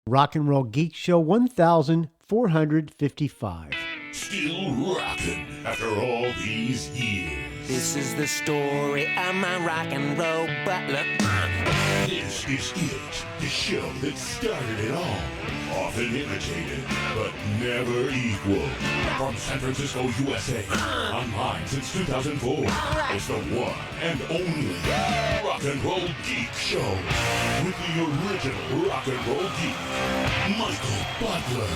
Rock and Roll Geek Show 1455. Still rocking after all these years. This is the story of my rock and roll butler. This is it, the show that started it all. Often imitated, but never equal. From San Francisco, USA. Online since 2004. It's the one and only Rock and Roll Geek Show. With the original Rock and Roll Geek, Michael Butler.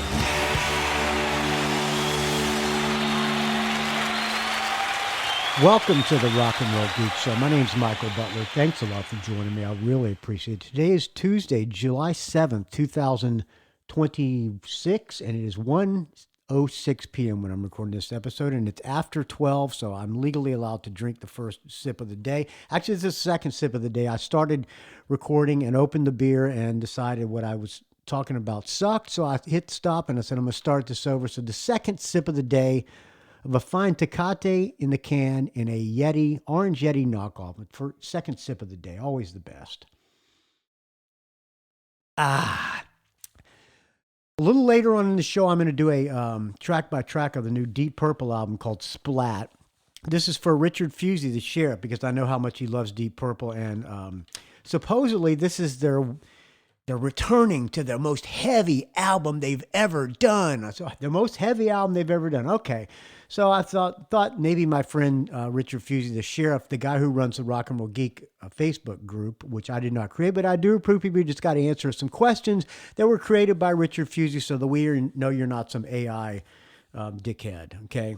Welcome to the Rock and Roll Geek Show. My name's Michael Butler. Thanks a lot for joining me. I really appreciate it. Today is Tuesday, July 7th, 2026, and it is 1:06 p.m. when I'm recording this episode, and it's after 12, so I'm legally allowed to drink the first sip of the day. Actually, it's the second sip of the day. I started recording and opened the beer and decided what I was talking about sucked, so I hit stop, and I said I'm going to start this over. So the second sip of the day of a fine Tecate in the can in a Yeti, orange Yeti knockoff. For second sip of the day, always the best. A little later on in the show, I'm going to do a track by track of the new Deep Purple album called Splat. This is for Richard Fusey, the sheriff, because I know how much he loves Deep Purple, and supposedly this is they're returning to their most heavy album they've ever done. So the most heavy album they've ever done. Okay. So I thought maybe my friend Richard Fusey, the sheriff, the guy who runs the Rock and Roll Geek Facebook group, which I did not create, but I do approve people just got to answer some questions that were created by Richard Fusey so that we know you're not some AI dickhead, okay?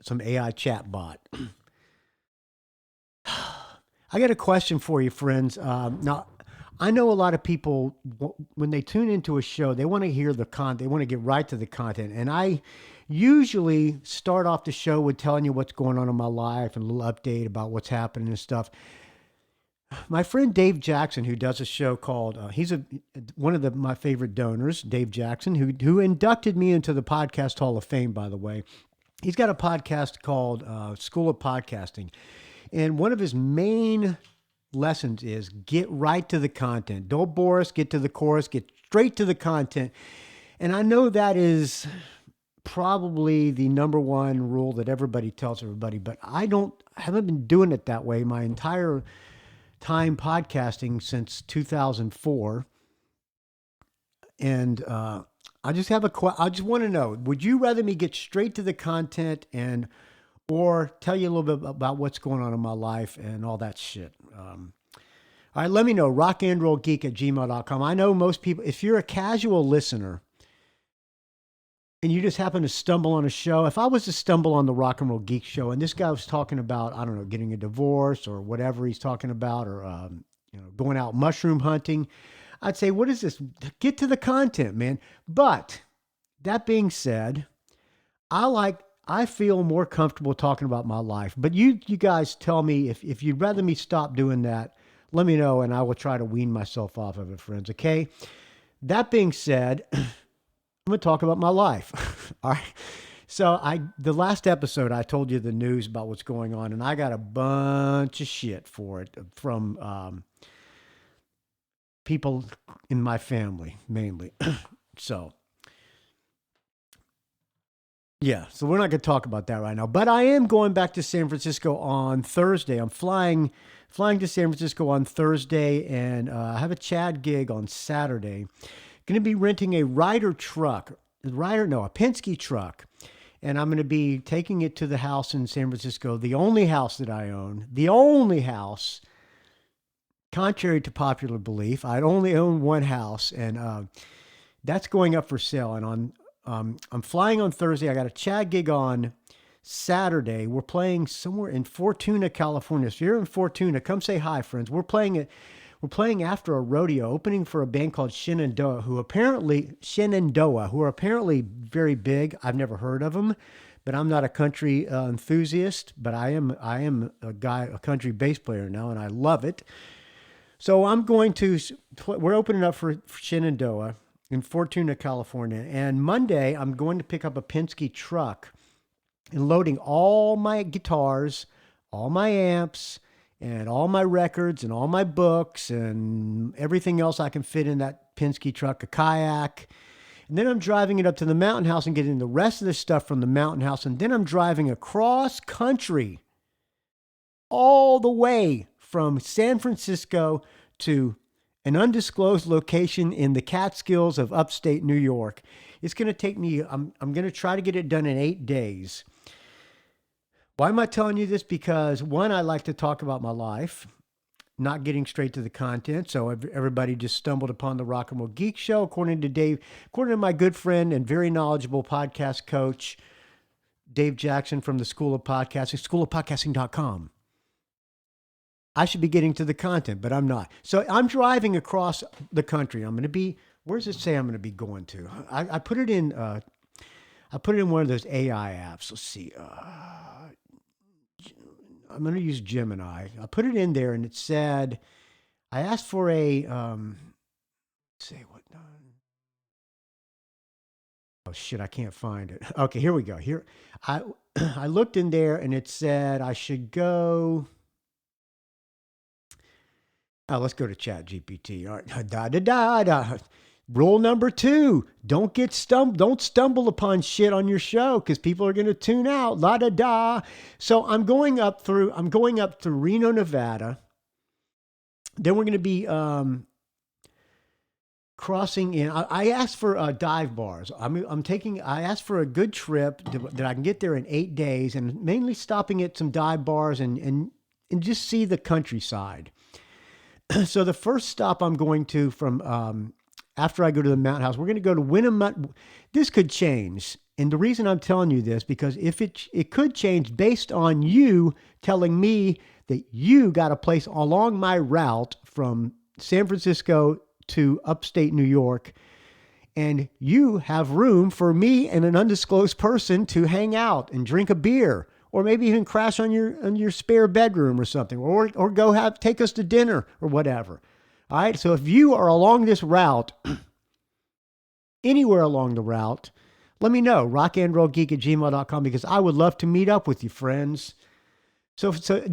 Some AI chat bot. I got a question for you, friends. Now, I know a lot of people, when they tune into a show, they want to hear the content. They want to get right to the content. And I usually start off the show with telling you what's going on in my life and a little update about what's happening and stuff. My friend Dave Jackson, who does a show called, he's one of my favorite donors, Dave Jackson, who inducted me into the Podcast Hall of Fame, by the way. He's got a podcast called School of Podcasting. And one of his main lessons is get right to the content. Don't bore us, get to the chorus, get straight to the content. And I know that is probably the number one rule that everybody tells everybody, but I haven't been doing it that way my entire time podcasting since 2004. And I just want to know, would you rather me get straight to the content or tell you a little bit about what's going on in my life and all that shit? All right, let me know, rockandrollgeek@gmail.com. I know most people, if you're a casual listener and you just happen to stumble on a show, if I was to stumble on the Rock and Roll Geek Show and this guy was talking about, I don't know, getting a divorce or whatever he's talking about, or going out mushroom hunting, I'd say, what is this? Get to the content, man. But that being said, I feel more comfortable talking about my life. But you guys tell me if you'd rather me stop doing that, let me know, and I will try to wean myself off of it, friends, okay? That being said, I'm going to talk about my life. All right. So the last episode, I told you the news about what's going on, and I got a bunch of shit for it from people in my family, mainly. So we're not going to talk about that right now. But I am going back to San Francisco on Thursday. I'm flying to San Francisco on Thursday, and I have a Chad gig on Saturday. Going to be renting a Penske truck, and I'm going to be taking it to the house in San Francisco, the only house that I own, contrary to popular belief. I only own one house, and that's going up for sale. And I'm flying on Thursday. I got a Chad gig on Saturday. We're playing somewhere in Fortuna, California. So if you're in Fortuna, come say hi, friends. We're playing after a rodeo, opening for a band called Shenandoah, who are apparently very big. I've never heard of them, but I'm not a country enthusiast, but I am a country bass player now, and I love it. So we're opening up for Shenandoah in Fortuna, California. And Monday, I'm going to pick up a Penske truck and loading all my guitars, all my amps, and all my records and all my books and everything else I can fit in that Penske truck, a kayak. And then I'm driving it up to the mountain house and getting the rest of the stuff from the mountain house. And then I'm driving across country all the way from San Francisco to an undisclosed location in the Catskills of upstate New York. It's going to take me, I'm going to try to get it done in 8 days. Why am I telling you this? Because one, I like to talk about my life, not getting straight to the content. So everybody just stumbled upon the Rock and Roll Geek Show, according to my good friend and very knowledgeable podcast coach, Dave Jackson from the School of Podcasting, schoolofpodcasting.com. I should be getting to the content, but I'm not. So I'm driving across the country. I'm going to be, where does it say I'm going to be going to? I put it in, one of those AI apps. Let's see. I'm going to use Gemini. I put it in there and it said, I asked for a, oh shit, I can't find it. Okay, here we go. Here, I looked in there and it said I should go. Oh, let's go to ChatGPT. All right. Rule number 2, don't stumble upon shit on your show because people are going to tune out. La da da. So I'm going up through Reno, Nevada. Then we're going to be crossing in. I asked for dive bars. I asked for a good trip that I can get there in 8 days, and mainly stopping at some dive bars and just see the countryside. So the first stop I'm going to from after I go to the mountain house, we're going to go to Winnemucca. This could change. And the reason I'm telling you this, because if it could change based on you telling me that you got a place along my route from San Francisco to upstate New York, and you have room for me and an undisclosed person to hang out and drink a beer, or maybe even crash on your spare bedroom or something, or take us to dinner or whatever. All right. So if you are along this route, anywhere along the route, let me know. rockandrollgeek@gmail.com, because I would love to meet up with you, friends. So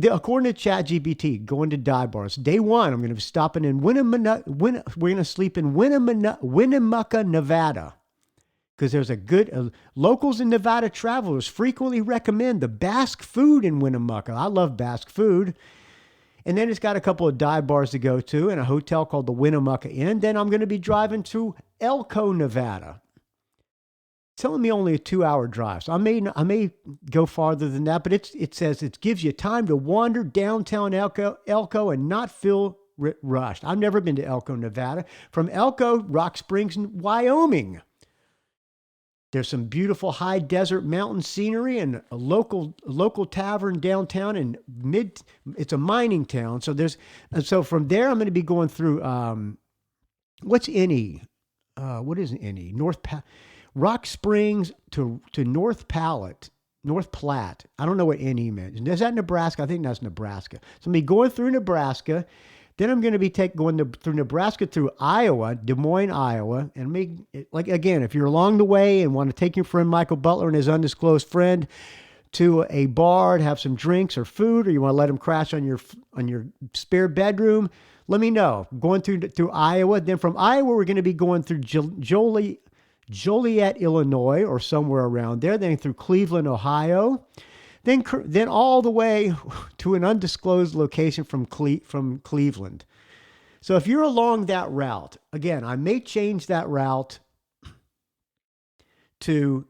according to ChatGPT, going to dive bars. Day 1, I'm going to be stopping in we're going to sleep in Winnemucca, Nevada. Because there's locals and Nevada travelers frequently recommend the Basque food in Winnemucca. I love Basque food. And then it's got a couple of dive bars to go to and a hotel called the Winnemucca Inn. Then I'm going to be driving to Elko, Nevada. It's telling me only a 2-hour drive. So I may go farther than that, but it says it gives you time to wander downtown Elko and not feel rushed. I've never been to Elko, Nevada. From Elko, Rock Springs, Wyoming. There's some beautiful high desert mountain scenery and a local tavern downtown, and it's a mining town. So from there, I'm going to be going through, what's NE? What is NE? Rock Springs to North Platte. I don't know what NE meant. Is that Nebraska? I think that's Nebraska. So I'm going to be going through Nebraska. Then I'm going to be through Nebraska, through Iowa, Des Moines, Iowa. And again, if you're along the way and want to take your friend Michael Butler and his undisclosed friend to a bar to have some drinks or food, or you want to let them crash on your spare bedroom, let me know. Going through Iowa. Then from Iowa, we're going to be going through Joliet, Illinois, or somewhere around there. Then through Cleveland, Ohio. Then all the way to an undisclosed location from Cleveland. So if you're along that route, again, I may change that route to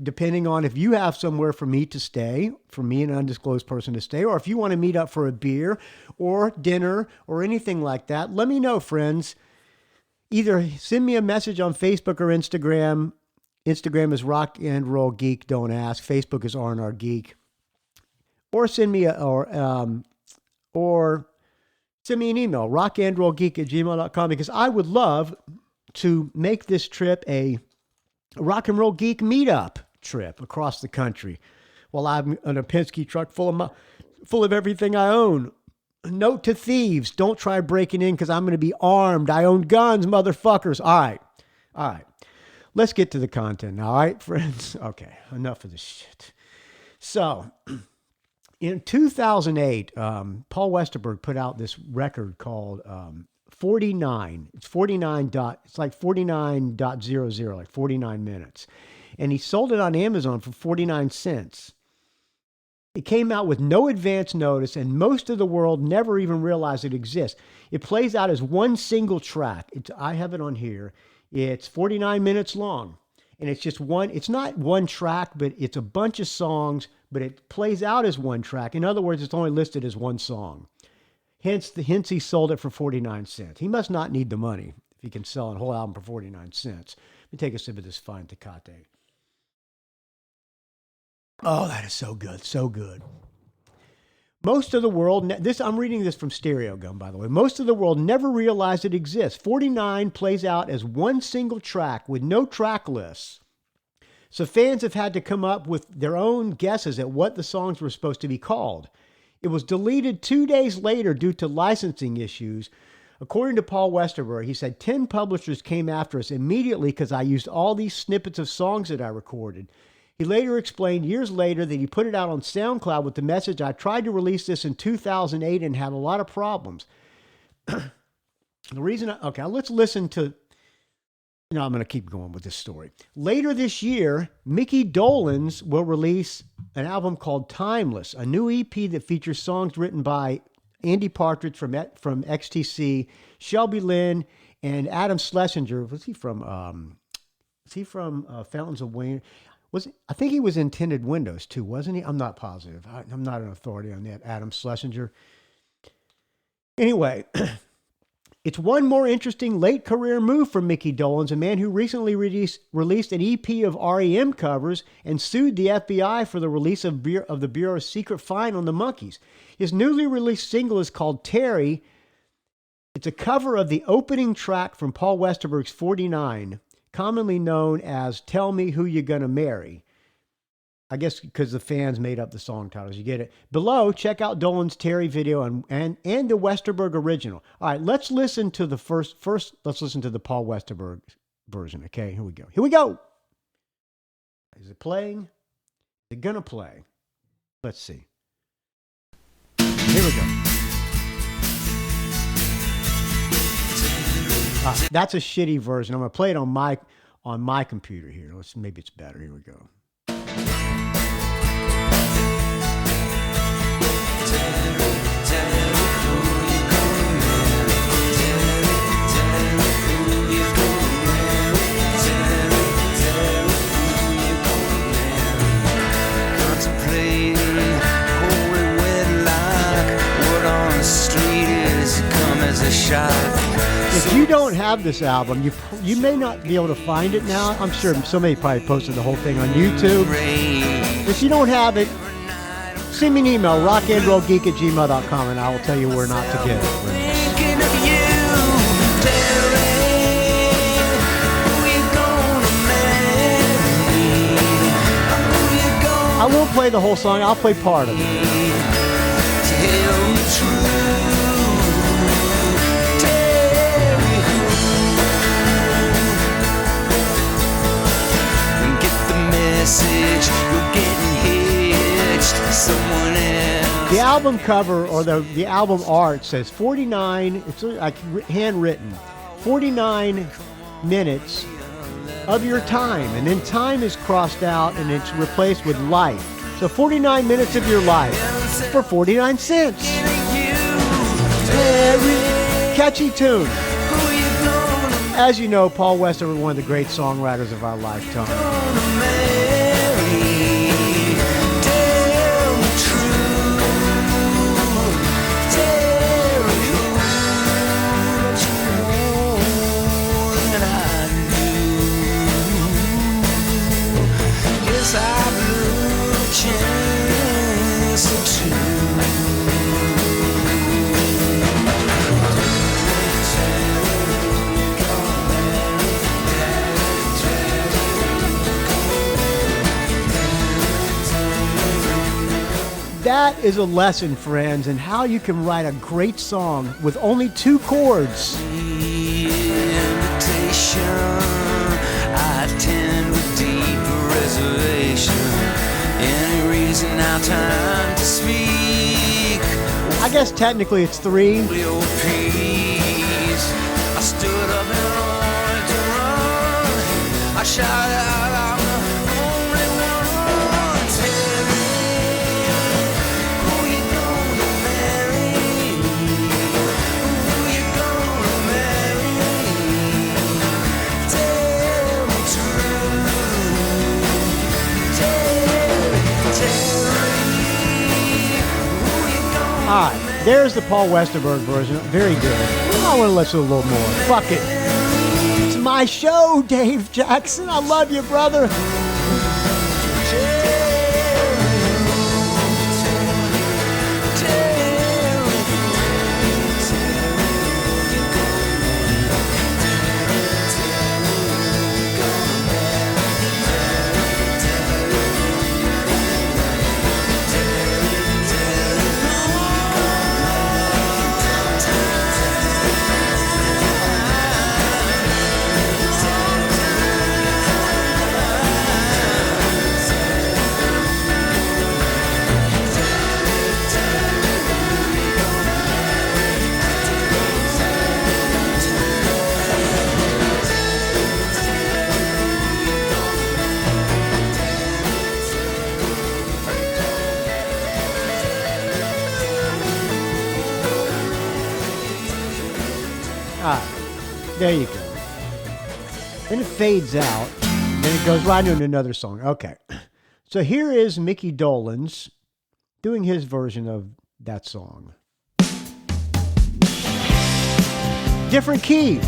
depending on if you have somewhere for me to stay, for me and an undisclosed person to stay, or if you want to meet up for a beer or dinner or anything like that, let me know, friends. Either send me a message on Facebook or Instagram. Instagram is Rock and Roll Geek, don't ask. Facebook is R&R Geek. Or send me or send me an email, rockandrollgeek@gmail.com, because I would love to make this trip a rock and roll geek meetup trip across the country while I'm in a Penske truck full of everything I own. Note to thieves, don't try breaking in because I'm going to be armed. I own guns, motherfuckers. All right. Let's get to the content now. All right, friends? Okay, enough of this shit. So in 2008, Paul Westerberg put out this record called 49. It's 49 dot. It's like 49.00, like 49 minutes. And he sold it on Amazon for 49 cents. It came out with no advance notice, and most of the world never even realized it exists. It plays out as one single track. I have it on here. It's 49 minutes long, and it's just one. It's not one track, but it's a bunch of songs, but it plays out as one track. In other words, it's only listed as one song. Hence he sold it for 49 cents. He must not need the money if he can sell a whole album for 49 cents. Let me take a sip of this fine Tecate. Oh, that is so good, so good. Most of the world, I'm reading this from Stereo Gum, by the way. Most of the world never realized it exists. 49 plays out as one single track with no track lists. So fans have had to come up with their own guesses at what the songs were supposed to be called. It was deleted 2 days later due to licensing issues. According to Paul Westerberg, he said 10 publishers came after us immediately because I used all these snippets of songs that I recorded. He later explained years later that he put it out on SoundCloud with the message, I tried to release this in 2008 and had a lot of problems. The reason, let's listen to, I'm going to keep going with this story. Later this year, Mickey Dolenz will release an album called Timeless, a new EP that features songs written by Andy Partridge from XTC, Shelby Lynn, and Adam Schlesinger. Was he from Fountains of Wayne? I think he was in Tinted Windows too, wasn't he? I'm not positive. I'm not an authority on that, Adam Schlesinger. Anyway, it's one more interesting late career move from Mickey Dolenz, a man who recently released an EP of REM covers and sued the FBI for the release of the Bureau's secret fine on the Monkees. His newly released single is called Terry. It's a cover of the opening track from Paul Westerberg's 49, commonly known as Tell Me Who You Gonna Marry. I guess because the fans made up the song titles. You get it. Below, check out Dolen's Terry video and the Westerberg original. All right, let's listen to the first. Let's listen to the Paul Westerberg version. Okay, here we go. Here we go. Is it playing? Is it gonna play? Let's see. Here we go. That's a shitty version. I'm gonna play it on my computer here. Maybe it's better. Here we go. If you don't have this album, you may not be able to find it now. I'm sure somebody probably posted the whole thing on YouTube. If you don't have it, send me an email, rockandrollgeek@gmail.com, and I will tell you where not to get it. I won't play the whole song. I'll play part of it. The album cover or the album art says 49, it's like handwritten, 49 minutes of your time. And then time is crossed out and it's replaced with life. So 49 minutes of your life for 49 cents. Catchy tune. As you know, Paul Westerberg was one of the great songwriters of our lifetime. That is a lesson, friends, in how you can write a great song with only 2 chords. I tend with deep reservation. Any reason now time to speak? I guess technically it's 3. stood up and wanted to run. I shouted out, I'm the only one. Terry, who you gonna marry? Who you gonna marry? Tell me true. All right, there's the Paul Westerberg version. Very good. I want to listen a little more. Fuck it. It's my show, Dave Jackson. I love you, brother. There you go. Then it fades out, and it goes right into another song. Okay. So here is Mickey Dolenz doing his version of that song. Different key.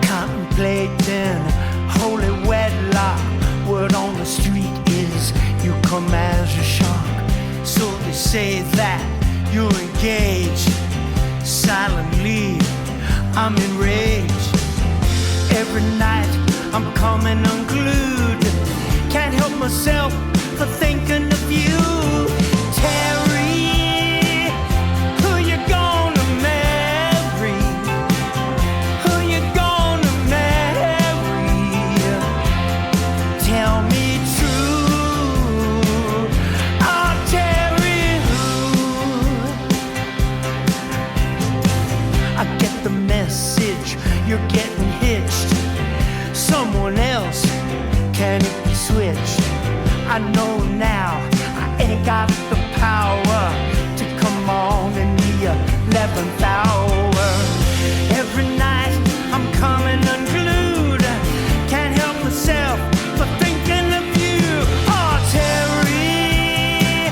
Contemplating holy wedlock. Word on the street is you come as a shock. So they say that you're engaged. Silently, I'm enraged. Every night I'm coming unglued. Can't help myself for thinking of you. Terry, who you gonna marry? Who you gonna marry? Tell me true. Oh, Terry, who? I get the message, you're getting hitched. Someone else, can it be switched? I know now I ain't got the power to come on in the 11th hour. Every night I'm coming unglued. Can't help myself but thinking of you. Oh, Terry,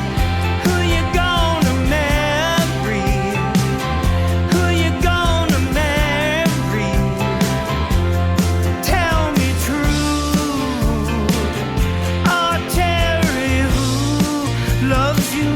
who you gonna marry? Who you gonna marry? Tell me true. Oh, Terry, who loves you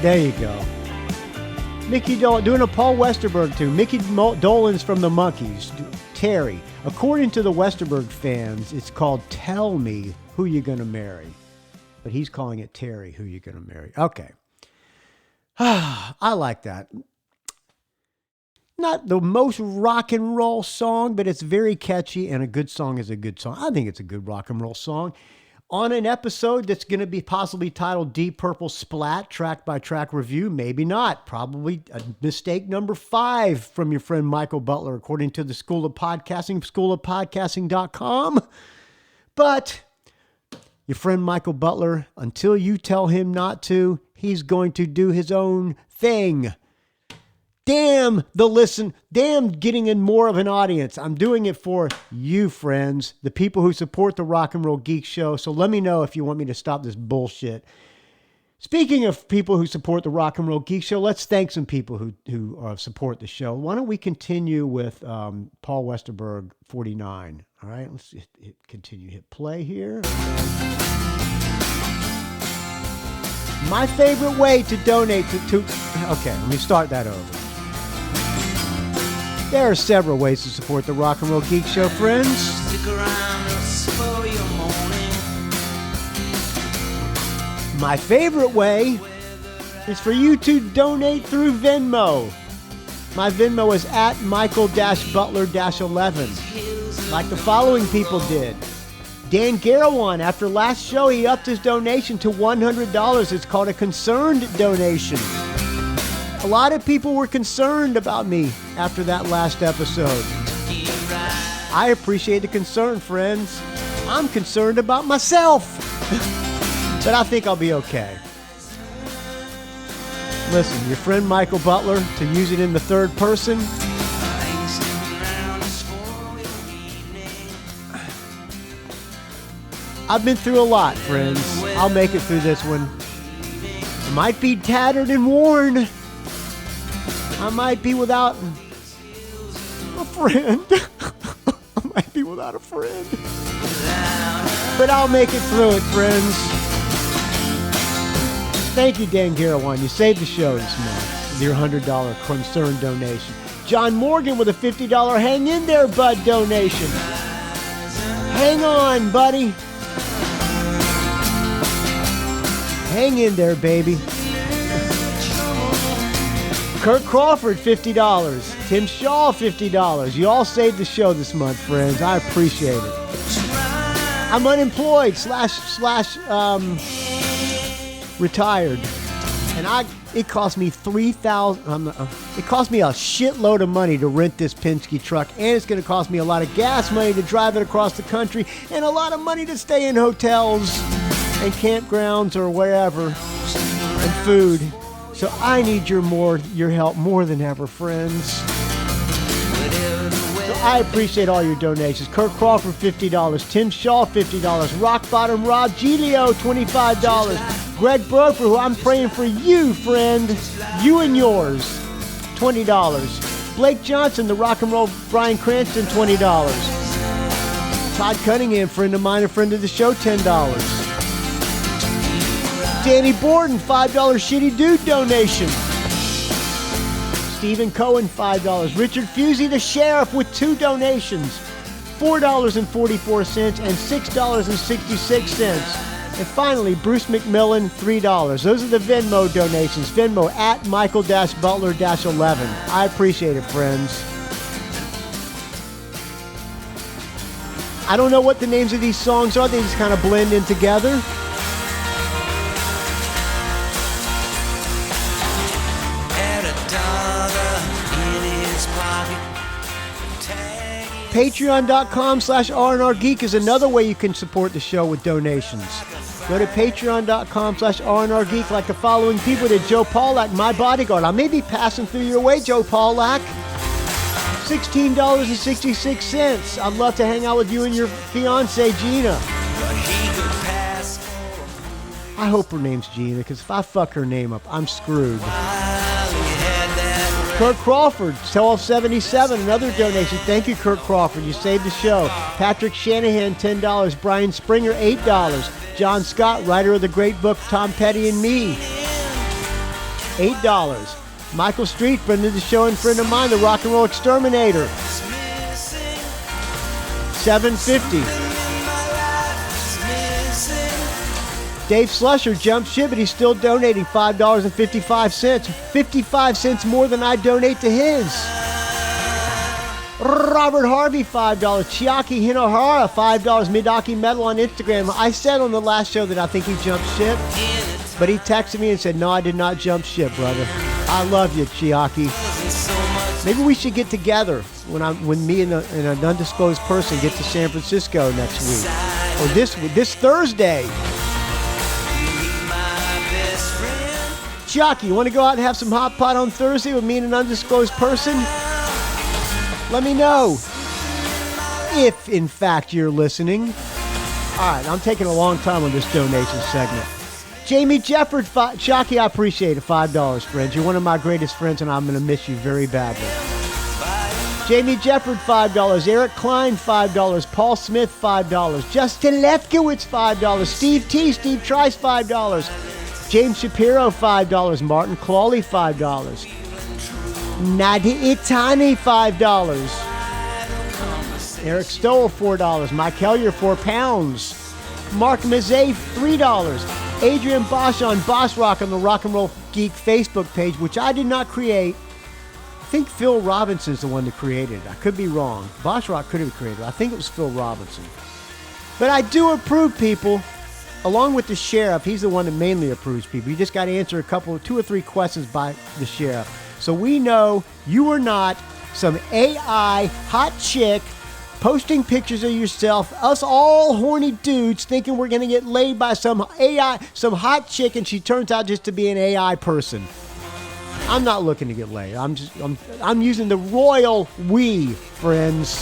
There you go. Mickey Dolenz, doing a Paul Westerberg too. Mickey Dolenz from the Monkees. Terry. According to the Westerberg fans, it's called Tell Me Who You Gonna Marry. But he's calling it Terry, Who You Gonna Marry. Okay. I like that. Not the most rock and roll song, but it's very catchy, and a good song is a good song. I think it's a good rock and roll song. On an episode that's going to be possibly titled Deep Purple Splat, track by track review, maybe not. Probably a mistake number 5 from your friend Michael Butler, according to the School of Podcasting, schoolofpodcasting.com. But your friend Michael Butler, until you tell him not to, he's going to do his own thing. Damn getting in more of an audience. I'm doing it for you, friends, the people who support the Rock and Roll Geek Show. So let me know if you want me to stop this bullshit. Speaking of people who support the Rock and Roll Geek Show, let's thank some people who support the show. Why don't we continue with Paul Westerberg 49? All right, let's continue. Hit play here. My favorite way to donate to... Okay, let me start that over. There are several ways to support the Rock and Roll Geek Show, friends. Stick around for your morning. My favorite way is for you to donate through Venmo. My Venmo is at Michael-Butler-11, like the following people did. Dan Garawan, after last show, he upped his donation to $100. It's called a concerned donation. A lot of people were concerned about me after that last episode. I appreciate the concern, friends. I'm concerned about myself. But I think I'll be okay. Listen, your friend Michael Butler, to use it in the third person. I've been through a lot, friends. I'll make it through this one. I might be tattered and worn. I might be without a friend. I might be without a friend. But I'll make it through it, friends. Thank you, Dan Garawan. You saved the show this month with your $100 concern donation. John Morgan with a $50 hang in there, bud donation. Hang on, buddy. Hang in there, baby. Kirk Crawford, $50. Tim Schall, $50. You all saved the show this month, friends. I appreciate it. I'm unemployed / retired. And it cost me $3,000. It cost me a shitload of money to rent this Penske truck, and it's going to cost me a lot of gas money to drive it across the country, and a lot of money to stay in hotels and campgrounds or wherever, and food. So I need your help more than ever, friends. So I appreciate all your donations. Kirk Crawford, $50. Tim Schall, $50. Rockbottom Rob Giglio, $25. Gregg Brofer, who I'm praying for you, friend. You and yours, $20. Blake Johnston, the Rock and Roll Brian Cranston, $20. Todd Cunningham, friend of mine, a friend of the show, $10. Danny Borden, $5 Shitty Dude donation. Stephen Cohen, $5. Richard Fusey, the Sheriff, with 2 donations. $4.44 and $6.66. And finally, Bruce McMillan, $3. Those are the Venmo donations. Venmo at Michael-Butler-11. I appreciate it, friends. I don't know what the names of these songs are. They just kind of blend in together. Patreon.com/RNRGeek is another way you can support the show with donations. Go to patreon.com/RNRGeek like the following people did. Joe Pawlak, my bodyguard. I may be passing through your way, Joe Pawlak. $16.66. I'd love to hang out with you and your fiance, Gina. I hope her name's Gina, because if I fuck her name up, I'm screwed. Kirk Crawford, 1277, another donation. Thank you, Kirk Crawford. You saved the show. Patrick Shanahan, $10. Brian Springer, $8. Jon Scott, writer of the great book Tom Petty and Me, $8. Michael Street, friend of the show and friend of mine, the Rock and Roll Exterminator, $7.50. Dave Slusher jumped ship, but he's still donating $5.55. 55 cents more than I donate to his. Robert Harvey, $5. Chiaki Hinohara, $5. Midaki Metal on Instagram. I said on the last show that I think he jumped ship, but he texted me and said, no, I did not jump ship, brother. I love you, Chiaki. Maybe we should get together when me and an undisclosed person get to San Francisco next week. Or this Thursday. Chiaki, you want to go out and have some hot pot on Thursday with me and an undisclosed person? Let me know if, in fact, you're listening. All right, I'm taking a long time on this donation segment. Jamie Jefford, Chiaki, I appreciate it. $5, friends. You're one of my greatest friends, and I'm going to miss you very badly. Jamie Jefford, $5. Erik Klein, $5. Paul Smith, $5. Justin Lefkowitz, $5. Steve T, Steve Trice, $5. James Shapiro, $5. Martin Clawley, $5. Nadi Itani, $5. Eric Stoll, $4. Mike Hellier, £4. Mark Mazay, $3. Adrian Bosch on Boss Rock on the Rock and Roll Geek Facebook page, which I did not create. I think Phil Robinson's the one that created it. I could be wrong. Boss Rock could have created it. I think it was Phil Robinson. But I do approve people. Along with the sheriff, he's the one that mainly approves people. You just got to answer two or three questions by the sheriff. So we know you are not some AI hot chick posting pictures of yourself, us all horny dudes thinking we're going to get laid by some AI, some hot chick, and she turns out just to be an AI person. I'm not looking to get laid. I'm using the royal we, friends.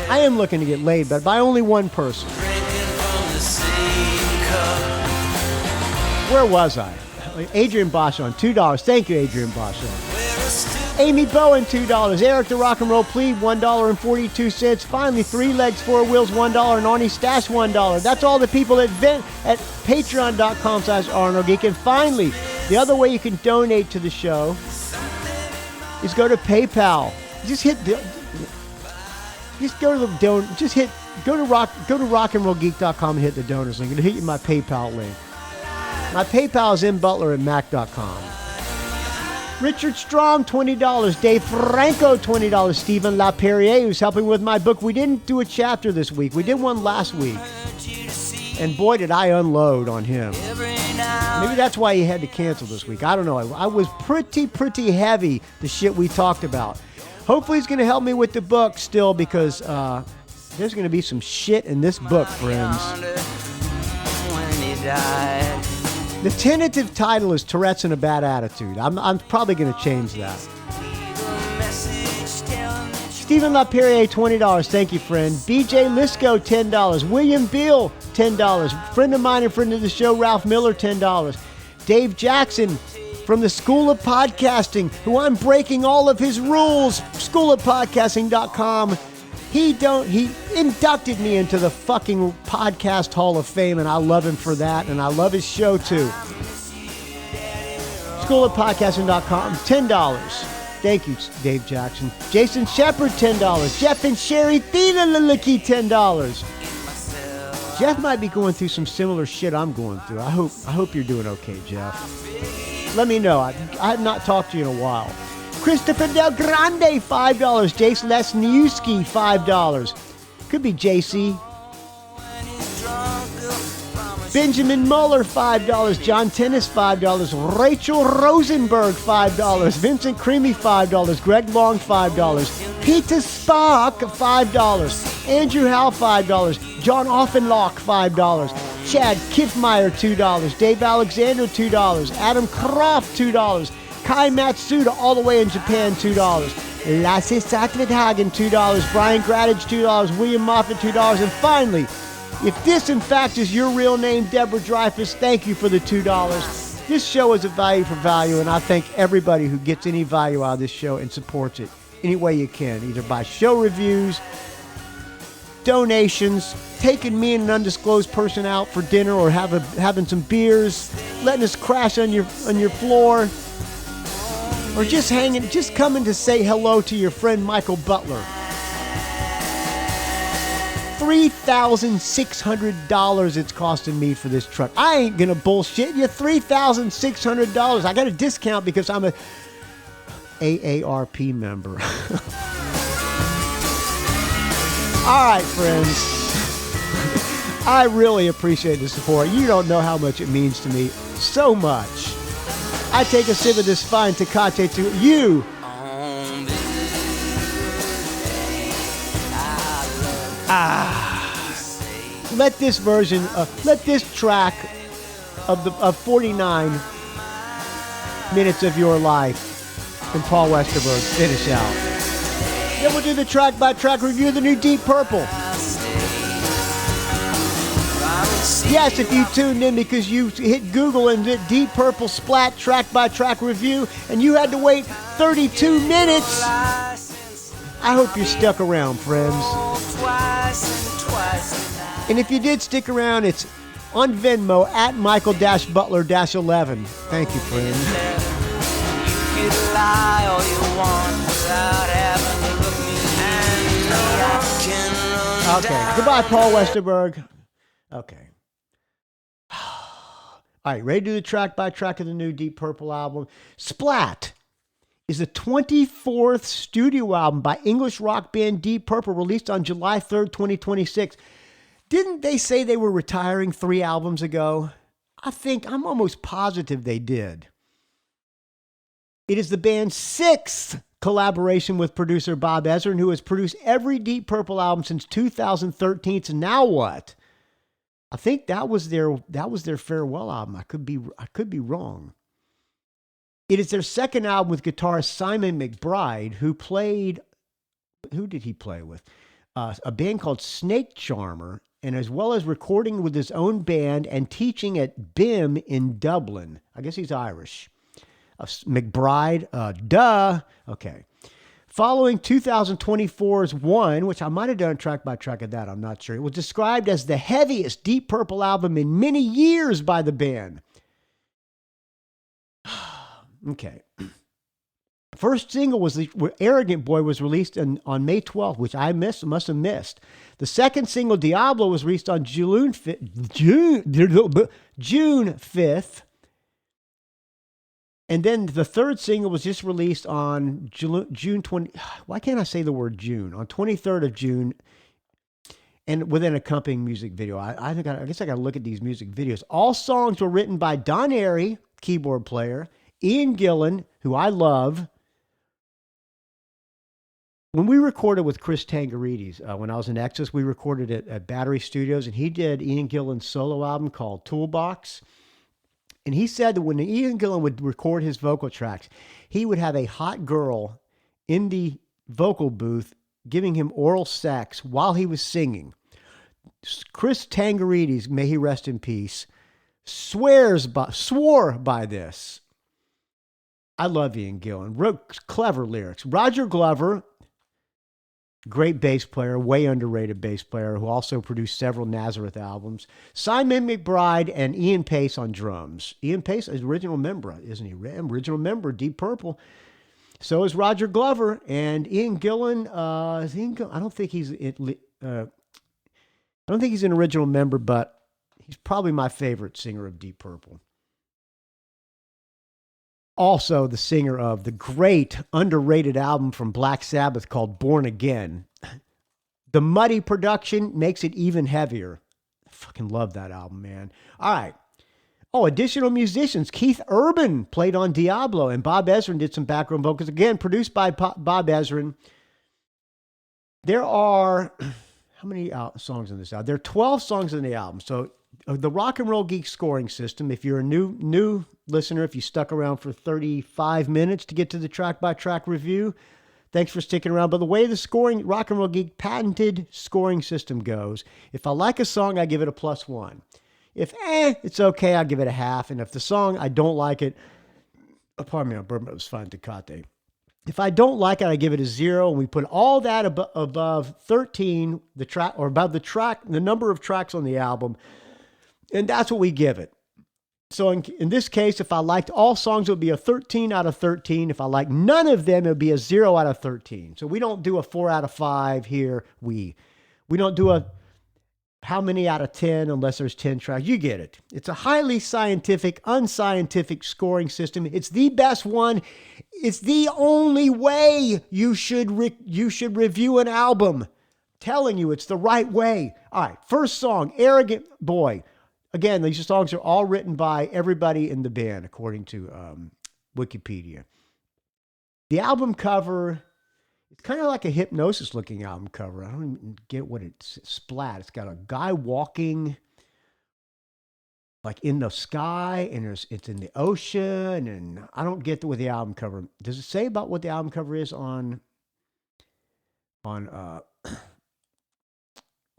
I am looking to get laid, but by only one person. Where was I? Adrian Bosch on $2. Thank you, Adrian Bosch. Amy Bowen, $2. Eric the Rock and Roll Plebe, $1.42. Finally, Three Legs, Four Wheels, $1. And Arnie Stash, $1. That's all the people at patreon.com/RNOGeek. And finally, the other way you can donate to the show is go to PayPal. Go to rockandrollgeek.com and hit the donors link. It'll hit you my PayPal link. My PayPal is mbutler@mac.com. Richard Strom, $20. Dave Franco, $20. Stephen LaPerriere, who's helping with my book. We didn't do a chapter this week. We did one last week. And boy, did I unload on him. Maybe that's why he had to cancel this week. I don't know. I was pretty heavy, the shit we talked about. Hopefully he's going to help me with the book still, because there's going to be some shit in this book, friends. The tentative title is Tourette's and a Bad Attitude. I'm probably going to change that. Stephen LaPerriere, $20. Thank you, friend. BJ Lisco, $10. William Beal, $10. Friend of mine and friend of the show, Ralph Miller, $10. Dave Jackson from the School of Podcasting, who I'm breaking all of his rules. Schoolofpodcasting.com. He inducted me into the fucking Podcast Hall of Fame, and I love him for that, and I love his show too. Schoolofpodcasting.com, $10. Thank you, Dave Jackson. Jason Shepard, $10. Jeff and Sherry Thielaliki, $10. Jeff might be going through some similar shit I'm going through. I hope you're doing okay, Jeff. Let me know. I have not talked to you in a while. Christopher Del Grande, $5. Jace Lesniewski, $5. Could be JC. Benjamin Muller, $5. John Tennis, $5. Rachel Rosenberg, $5. Vincent Creamy, $5. Greg Long, $5. Peter Spark, $5. Andrew Howe, $5. John Offenlock, $5. Chad Kiffmeyer, $2. Dave Alexander, $2. Adam Croft, $2. Kai Matsuda, all the way in Japan, $2. Lasse Sattvedhagen, $2. Brian Gradage, $2. William Moffat, $2. And finally, if this in fact is your real name, Deborah Dreyfus, thank you for the $2. This show is a value for value, and I thank everybody who gets any value out of this show and supports it any way you can, either by show reviews, donations, taking me and an undisclosed person out for dinner or having some beers, letting us crash on your floor, or just coming to say hello to your friend Michael Butler. $3,600 it's costing me for this truck. I ain't gonna bullshit you. $3,600. I got a discount because I'm a AARP member. All right, friends. I really appreciate the support. You don't know how much it means to me. So much. I take a sip of this fine Tecate to you. Let this track of 49 minutes of your life from Paul Westerberg finish out. Then we'll do the track-by-track review of the new Deep Purple. Yes, if you tuned in because you hit Google and did Deep Purple Splat track-by-track review and you had to wait 32 minutes, I hope you're stuck around, friends. And if you did stick around, it's on Venmo at Michael-Butler-11. Thank you, friend. You could lie all you want without having to look me in. Okay, goodbye, Paul Westerberg. Okay. All right, ready to do the track-by-track of the new Deep Purple album. Splat is the 24th studio album by English rock band Deep Purple, released on July 3rd, 2026. Didn't they say they were retiring 3 albums ago? I'm almost positive they did. It is the band's 6th collaboration with producer Bob Ezrin, who has produced every Deep Purple album since 2013. So now what? I think that was their farewell album. I could be wrong. It is their second album with guitarist Simon McBride, who did he play with? A band called Snake Charmer, and as well as recording with his own band and teaching at BIM in Dublin. I guess he's Irish. McBride, duh. Okay. Following 2024's One, which I might have done track by track of that, I'm not sure. It was described as the heaviest Deep Purple album in many years by the band. Okay. First single was Arrogant Boy was released on May 12th, which I must have missed. The second single, Diablo, was released on June 5th. And then the third single was just released on June 20. Why can't I say the word June? On 23rd of June. And with an accompanying music video. I guess I got to look at these music videos. All songs were written by Don Airey, keyboard player, Ian Gillan, who I love. When we recorded with Chris Tangarides, when I was in Exodus, we recorded it at Battery Studios, and he did Ian Gillan's solo album called Toolbox. And he said that when Ian Gillan would record his vocal tracks, he would have a hot girl in the vocal booth giving him oral sex while he was singing. Chris Tangarides, may he rest in peace, swore by this. I love Ian Gillan. Wrote clever lyrics. Roger Glover, great bass player, way underrated bass player, who also produced several Nazareth albums. Simon McBride and Ian Pace on drums. Ian Pace is original member, isn't he? Original member, Deep Purple. So is Roger Glover. And Ian Gillan, I don't think he's an original member, but he's probably my favorite singer of Deep Purple. Also the singer of the great underrated album from Black Sabbath called Born Again. The muddy production makes it even heavier. I fucking love that album, man. All right. Oh, additional musicians. Keith Urban played on Diablo, and Bob Ezrin did some background vocals. Again, produced by Bob Ezrin. There are, how many songs on this album? There are 12 songs on the album. So the Rock and Roll Geek scoring system, if you're a new listener, if you stuck around for 35 minutes to get to the track-by-track review, thanks for sticking around. But the way the scoring, Rock and Roll Geek patented scoring system goes, if I like a song, I give it a +1. If it's okay, I'll give it a half. And if the song, I don't like it, pardon me, it was fine, Tecate. If I don't like it, I give it a 0, and we put all that above 13, the track, or above the number of tracks on the album, and that's what we give it. So in this case, if I liked all songs, it would be a 13 out of 13. If I like none of them, it would be a 0 out of 13. So we don't do a 4 out of 5 here. We don't do a how many out of 10 unless there's 10 tracks. You get it. It's a highly scientific, unscientific scoring system. It's the best one. It's the only way you should review an album. Telling you, it's the right way. All right, first song, Arrogant Boy. Again, these songs are all written by everybody in the band, according to Wikipedia. The album cover, it's kind of like a Hypnosis-looking album cover. I don't even get what it's Splat. It's got a guy walking like in the sky, and it's in the ocean, and I don't get what the album cover. Does it say about what the album cover is on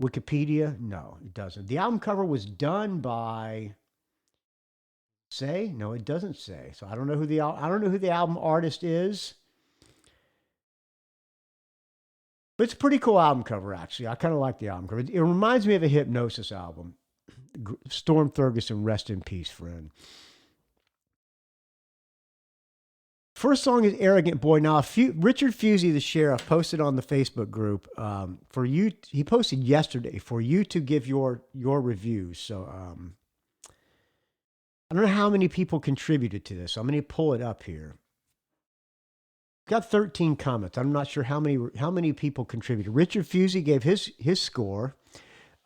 Wikipedia? No, it doesn't. The album cover was done by No, it doesn't say. So I don't know who the album artist is. But it's a pretty cool album cover, actually. I kind of like the album cover. It reminds me of a Hypnosis album. Storm Thurgeson, rest in peace, friend. First song is Arrogant Boy. Now, Richard Fusey, the sheriff, posted on the Facebook group for you. He posted yesterday for you to give your reviews. So I don't know how many people contributed to this. So I'm going to pull it up here. Got 13 comments. I'm not sure how many people contributed. Richard Fusey gave his score.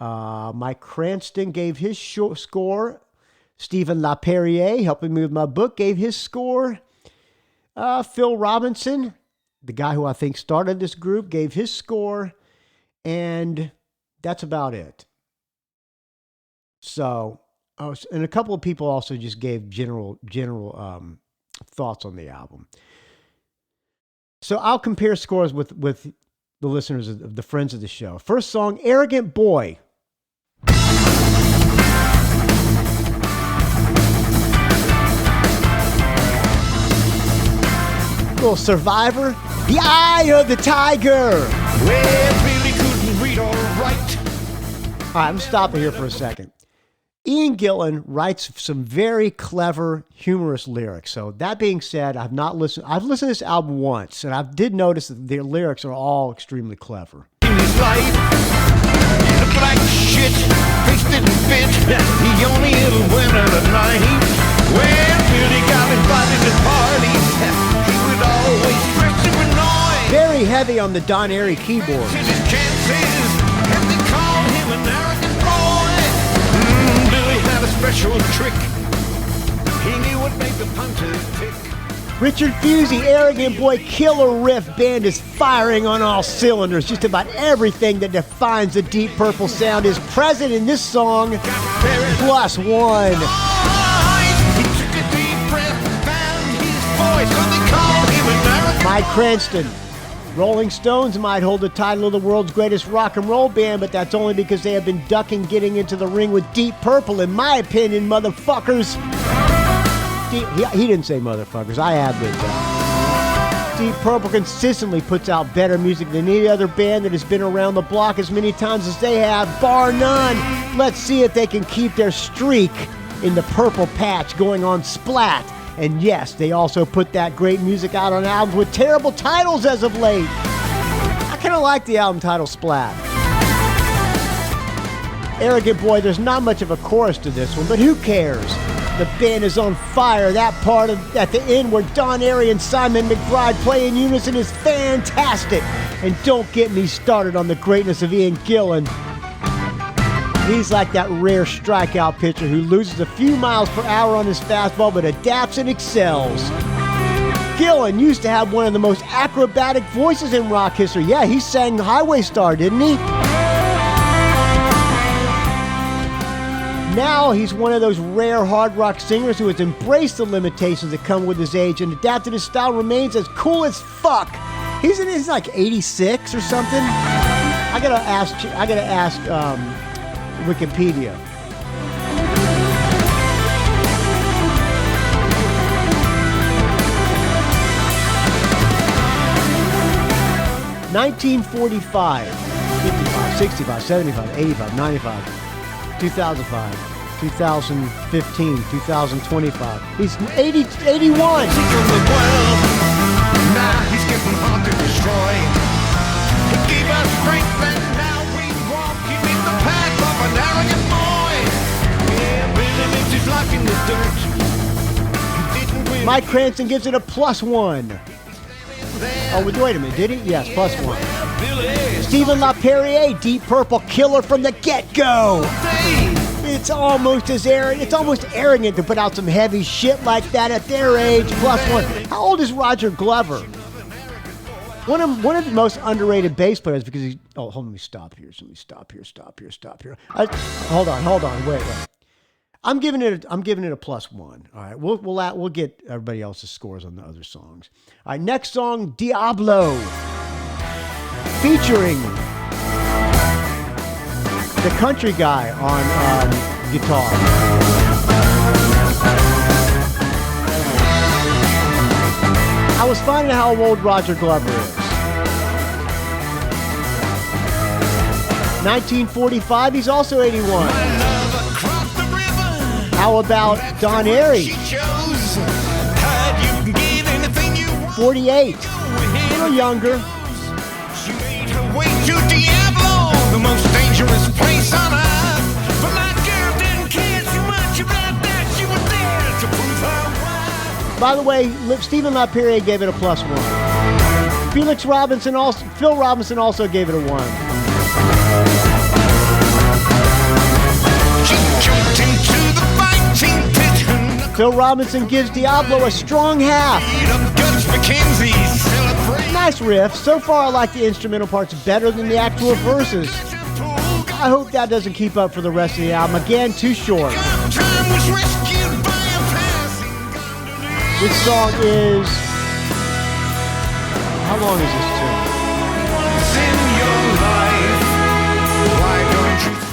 Mike Cranston gave his score. Stephen LaPerriere, helping me with my book, gave his score. Phil Robinson, the guy who I think started this group, gave his score, and that's about it. So, and a couple of people also just gave general thoughts on the album. So I'll compare scores with the listeners of the friends of the show. First song, Arrogant Boy. Little Survivor, The Eye of the Tiger. Well, Billy couldn't read or write. All right, I'm stopping here for a second. Ian Gillan writes some very clever, humorous lyrics. So that being said, I've listened to this album once, and I did notice that their lyrics are all extremely clever. In his life, he looked like shit. Face didn't fit. He only ever went out at night. Well, Billy got invited to parties. He would always dress super noise. Very heavy on the Don Airy keyboard. His chances, and they called him an arrogant boy. Billy had a special trick. He knew what made the punters tick. Richard Fusey, Arrogant Boy, killer riff band is firing on all cylinders. Just about everything that defines the Deep Purple sound is present in this song, plus one. He took a deep breath, found his voice, so they called him an arrogant. Mike Cranston. Rolling Stones might hold the title of the world's greatest rock and roll band, but that's only because they have been ducking getting into the ring with Deep Purple, in my opinion, motherfuckers. He didn't say motherfuckers. I ad-libbed that. Deep Purple consistently puts out better music than any other band that has been around the block as many times as they have, bar none. Let's see if they can keep their streak in the purple patch going on Splat. And yes, they also put that great music out on albums with terrible titles as of late. I kind of like the album title Splat. Arrogant Boy, there's not much of a chorus to this one, but who cares? The band is on fire. That part at the end where Don Airy and Simon McBride play in unison is fantastic. And don't get me started on the greatness of Ian Gillan. He's like that rare strikeout pitcher who loses a few miles per hour on his fastball but adapts and excels. Gillan used to have one of the most acrobatic voices in rock history. Yeah, he sang Highway Star, didn't he? Now he's one of those rare hard rock singers who has embraced the limitations that come with his age and adapted his style, remains as cool as fuck. He's like 86 or something. I gotta ask Wikipedia. 1945, 55, 65, 75, 85, 95, 2005, 2015, 2025. He's 80, 81. Now he's getting hard to destroy. He gave us strength and now we walk him in the path of an arrogant boy. Yeah, Billy lives his life in the dirt. He didn't win. Mike Cranston gives it a +1. Oh, wait a minute, did he? Yes, +1. Stephen LaPerriere, Deep Purple killer from the get-go. It's almost arrogant to put out some heavy shit like that at their age. +1. How old is Roger Glover? One of the most underrated bass players because he's. Oh, hold on, let me stop here. Stop here. Hold on, wait. I'm giving it a +1. All right, we'll get everybody else's scores on the other songs. All right, next song, Diablo, featuring the country guy on guitar. I was finding out how old Roger Glover is. 1945, he's also 81. How about Don Airey? 48. A little younger. She made her way to Diablo, the most dangerous place on earth. But my girl didn't care too much about that. She was there to prove her worth. By the way, Stephen LaPerriere gave it a +1. Phil Robinson also gave it a 1. She jumped into the fighting pit. Phil Robinson gives Diablo a strong half. Nice riff. So far, I like the instrumental parts better than the actual verses. I hope that doesn't keep up for the rest of the album. Again, too short. This song is... How long is this tune?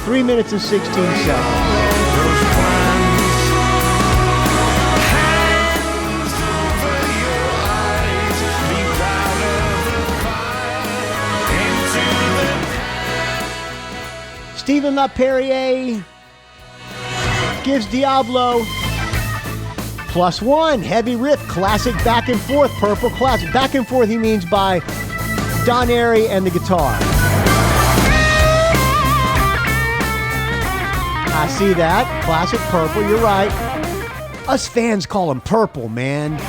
3 minutes and 16 seconds. Stephen LaPerriere gives Diablo +1. Heavy riff, classic back and forth, Purple classic. Back and forth he means by Don Airey and the guitar. I see that. Classic Purple, you're right. Us fans call him Purple, man.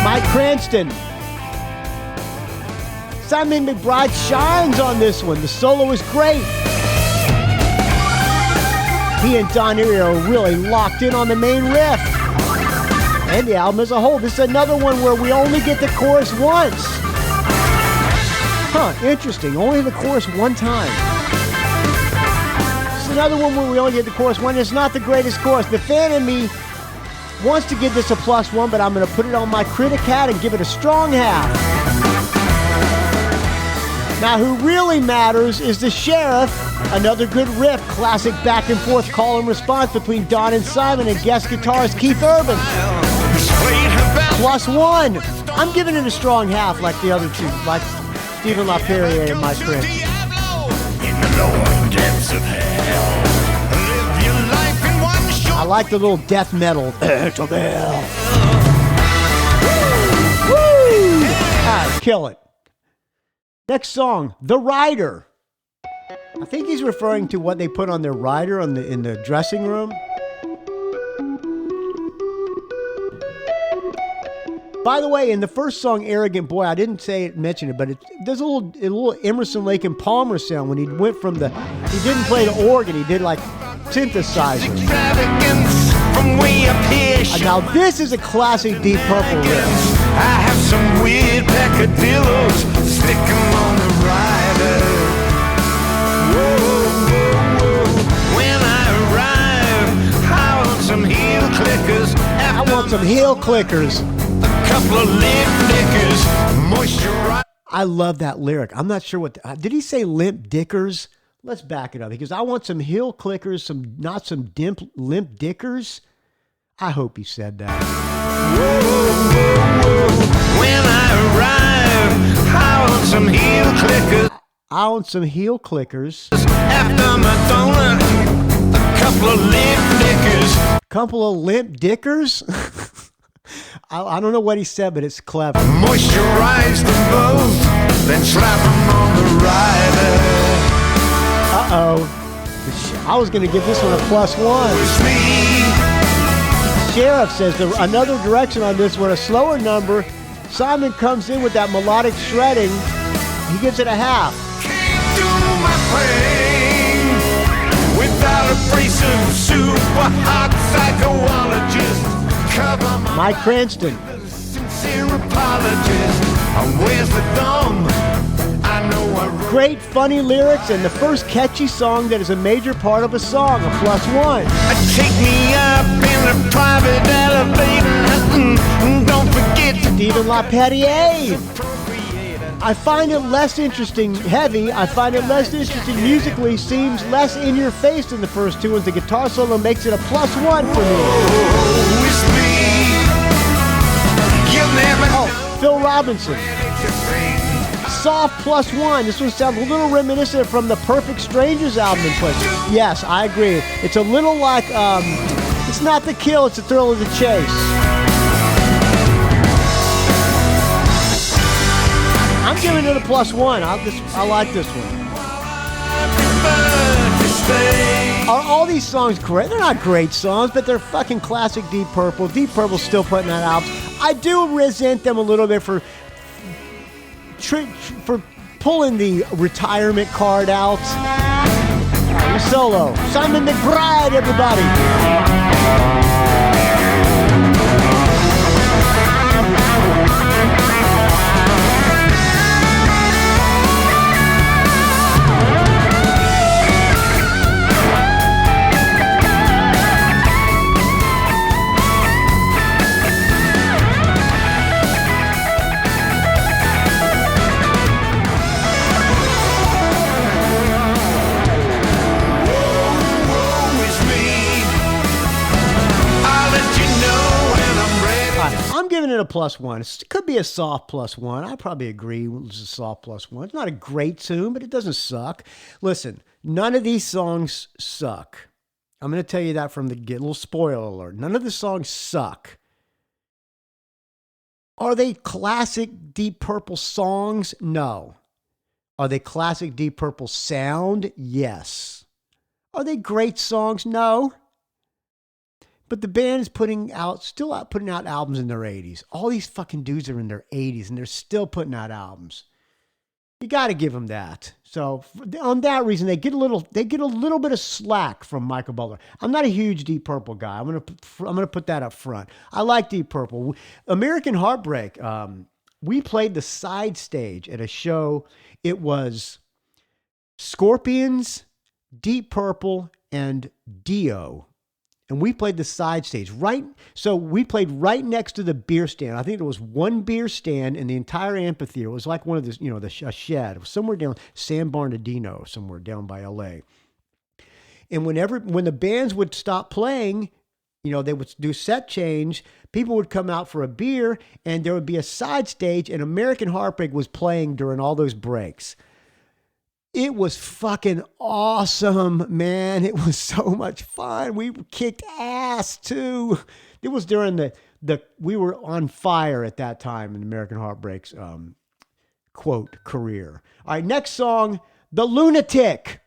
Mike Cranston. Simon McBride shines on this one. The solo is great. He and Don Airey are really locked in on the main riff. And the album as a whole. This is another one where we only get the chorus once. Huh, interesting. Only the chorus one time. It's another one where we only get the chorus one. It's not the greatest chorus. The fan in me wants to give this a +1, but I'm going to put it on my critic hat and give it a strong half. Now, who really matters is the Sheriff. Another good riff, classic back and forth call and response between Don and Simon and guest guitarist Keith Urban. +1. I'm giving it a strong half like the other two, like Stephen LaPerriere and Mike Cranston. I like the little death metal. To hell. Woo! Alright, kill it. Next song, The Rider. I think he's referring to what they put on their rider in the dressing room. By the way, in the first song, Arrogant Boy, I didn't mention it, but there's a little Emerson, Lake and Palmer sound when he went from he didn't play the organ, he did like synthesizer. Now this is a classic Deep Purple riff. I have some weird peccadillos, stick 'em on the rider. Whoa, whoa, whoa. When I arrive, I want some heel clickers. I want some heel clickers. A couple of lip dickers, moisturize. I love that lyric. I'm not sure did he say limp dickers? Let's back it up because I want some heel clickers, not some limp dickers. I hope he said that. Whoa, whoa, whoa. when I arrive, I want some heel clickers. I own some heel clickers. After my donut, a couple of limp dickers. Couple of limp dickers? I don't know what he said, but it's clever. Moisturize them both, then slap them on the rider. Uh-oh. I was going to give this one a +1. It's me. Sheriff says another direction on this one, a slower number. Simon comes in with that melodic shredding. He gives it a half. Can't do my thing without a abrasive super hot psychologist. Cover my Mike Cranston. sincere apologist. Where's the thumb? I know I wrote. Great funny lyrics and the first catchy song that is a major part of a song, a +1. Take me up in a private elevator. Don't forget to Stephen LaPerriere. I find it less interesting, heavy. I find it less interesting musically, seems less in your face than the first two ones. The guitar solo makes it a +1 for me. It's me. You'll never Oh, Phil Robinson. know. Soft +1. This one sounds a little reminiscent from the Perfect Strangers album in place. Yes, I agree. It's a little like, it's not the kill, it's the thrill of the chase. I'm giving it a +1. I like this one. Are all these songs great? They're not great songs, but they're fucking classic Deep Purple. Deep Purple's still putting out albums. I do resent them a little bit for pulling the retirement card out. Solo. Simon McBride, everybody. I'm giving it a +1. It could be a soft +1. I probably agree it's a soft +1. It's not a great tune, but it doesn't suck. Listen, none of these songs suck. I'm going to tell you that from the get. Little spoiler alert. None of the songs suck. Are they classic Deep Purple songs? No. Are they classic Deep Purple sound? Yes. Are they great songs? No. But the band is putting out albums in their 80s. All these fucking dudes are in their 80s and they're still putting out albums. You got to give them that. So on that reason, they get a little bit of slack from Michael Butler. I'm not a huge Deep Purple guy. I'm gonna put that up front. I like Deep Purple. American Heartbreak. We played the side stage at a show. It was Scorpions, Deep Purple, and Dio. And we played the side stage, so we played right next to the beer stand. I think there was one beer stand in the entire amphitheater. It was like one of the, a shed. It was somewhere down San Bernardino, somewhere down by LA. And when the bands would stop playing, they would do set change. People would come out for a beer, and there would be a side stage, and American Heartbreak was playing during all those breaks. It was fucking awesome, man. It was so much fun. We kicked ass too. It was during we were on fire at that time in American Heartbreak's quote career. All right, next song, The Lunatic.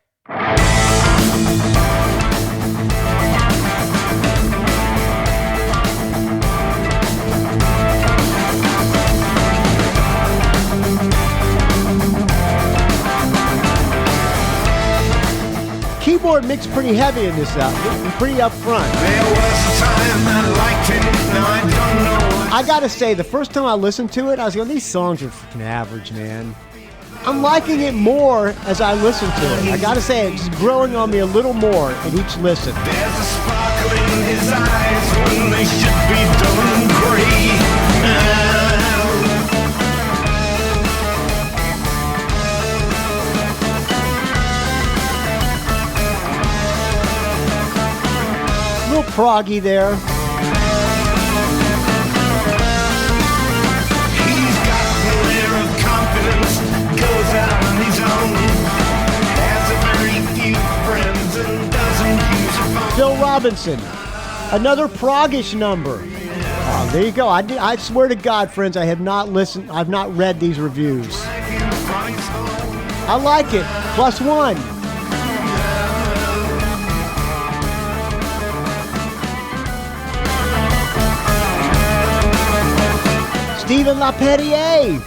Keyboard mix pretty heavy in this album, pretty up front. There was a time I liked it, now I don't know. I gotta say, the first time I listened to it, I was going, these songs are fucking average, man. I'm liking it more as I listen to it. I gotta say, it's growing on me a little more at each listen. There's a sparkle in his eyes when they should be done gray. Little proggy there. He Robinson. Another proggish number. Oh, there you go. I swear to God, friends, I have not listened. I've not read these reviews. I like it. +1. Stephen LaPerriere.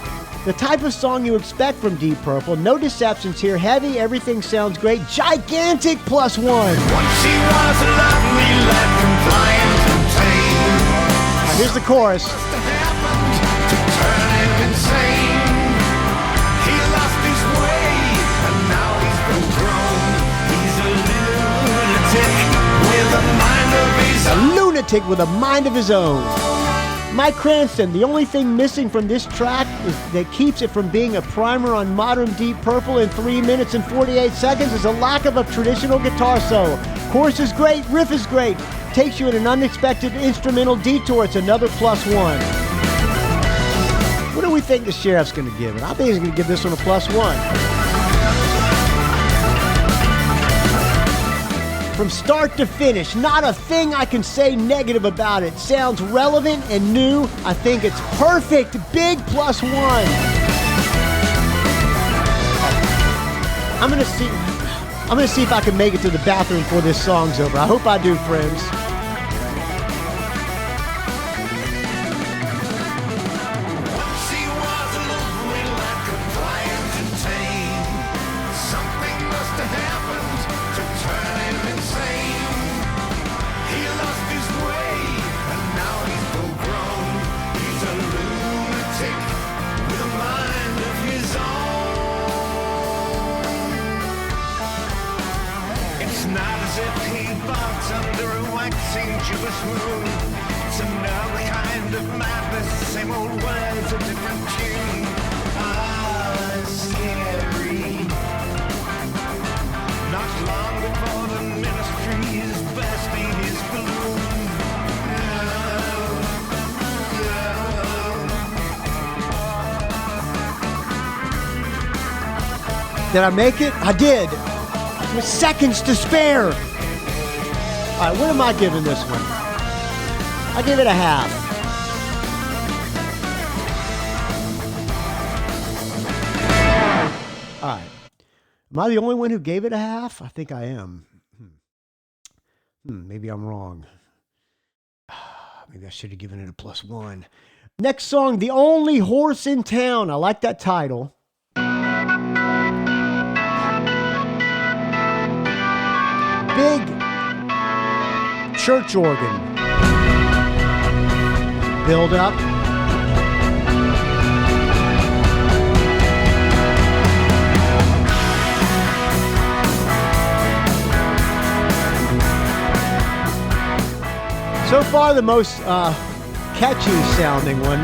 The type of song you expect from Deep Purple. No deceptions here. Heavy, everything sounds great. Gigantic +1. Once he was a lovely lad, compliant and tame. Here's the chorus. Must have happened to turn him insane. He lost his way, and now he's full grown. He's a lunatic with a mind of his own. Mike Cranston, the only thing missing from this track is that keeps it from being a primer on modern Deep Purple in 3 minutes and 48 seconds is a lack of a traditional guitar solo. Chorus is great, riff is great, takes you in an unexpected instrumental detour. It's another +1. What do we think the sheriff's going to give it? I think he's going to give this one a +1. From start to finish, not a thing I can say negative about it. Sounds relevant and new. I think it's perfect. Big +1. I'm gonna see if I can make it to the bathroom before this song's over. I hope I do, friends. Did I make it? I did. With seconds to spare. All right, what am I giving this one? I give it a half. All right. Am I the only one who gave it a half? I think I am. Maybe I'm wrong. Maybe I should have given it a +1. Next song, The Only Horse in Town. I like that title. Big church organ. Build up. So far, the most catchy sounding one,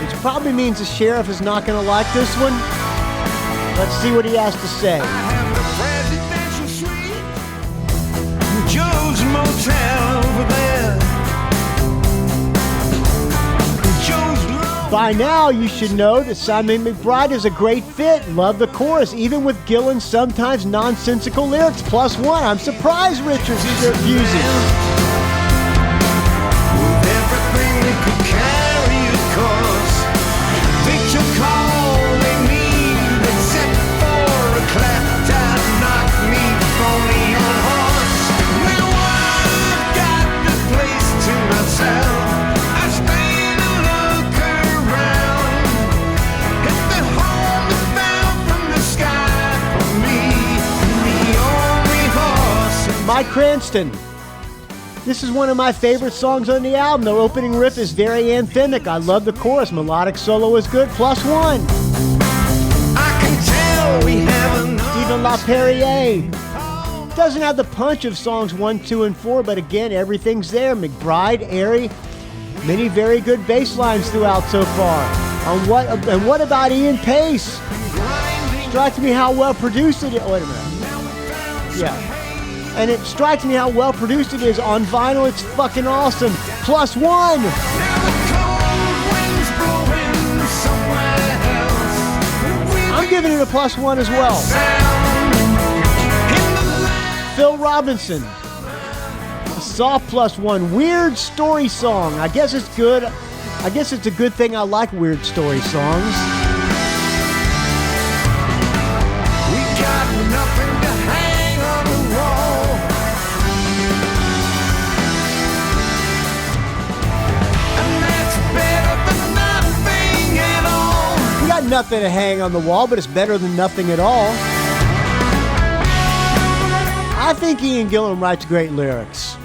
which probably means the sheriff is not going to like this one. Let's see what he has to say. Joe's Motel over there. By now, you should know that Simon McBride is a great fit. Love the chorus, even with Gillen's sometimes nonsensical lyrics. +1. I'm surprised Richards is refusing. With everything they could carry, of course, they took all they need, except for a clapped out knock-me phony on horse. Now I've got the place to myself. I stand and look around. If the home that fell from the sky for me, the only horse. Mike Cranston. This is one of my favorite songs on the album. The opening riff is very anthemic. I love the chorus. Melodic solo is good. +1. I can tell we have enough. Stephen LaPerriere. Doesn't have the punch of songs 1, 2, and 4, but again, everything's there. McBride, airy, many very good bass lines throughout so far. And what about Ian Pace? Strikes me how well produced it is. Wait a minute. Yeah. And it strikes me how well produced it is on vinyl. It's fucking awesome. +1. I'm giving it a +1 as well. Phil Robinson. Soft plus one. Weird story song. I guess it's good. I guess it's a good thing I like weird story songs. We got nothing to hang on the wall. And that's better than nothing at all. We got nothing to hang on the wall, but it's better than nothing at all. I think Ian Gillan writes great lyrics.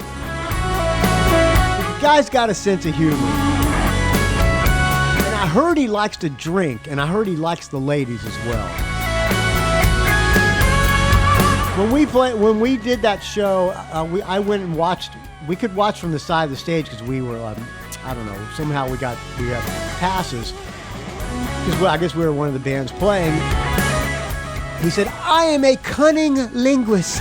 The guy's got a sense of humor. And I heard he likes to drink, and I heard he likes the ladies as well. When we did that show, I went and watched. We could watch from the side of the stage because we were, I don't know, somehow we had passes. Because I guess we were one of the bands playing. He said, "I am a cunning linguist."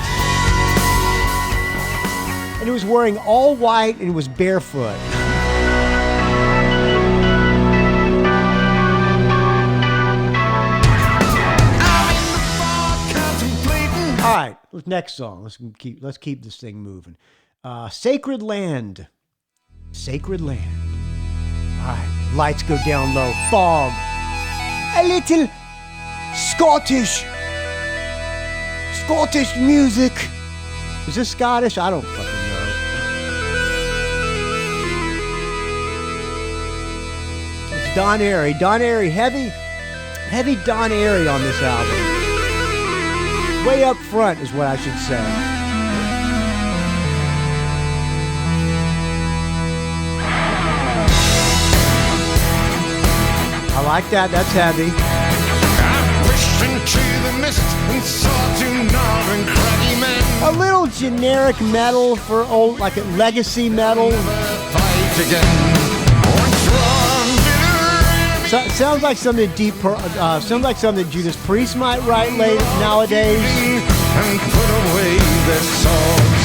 And he was wearing all white and he was barefoot. All right, next song. Let's keep this thing moving. Sacred Land. Sacred Land. All right, lights go down low. Fog. A little Scottish music. Is this Scottish? I don't fucking know. It's Don Airey. Don Airey, heavy Don Airey on this album. Way up front is what I should say. I like that. That's heavy. I pushed into the mist and saw two northern craggy men. A little generic metal for old, like a legacy metal. Fight again. Once wrong, So, sounds like something sounds like something Judas Priest might write nowadays. and put away their swords.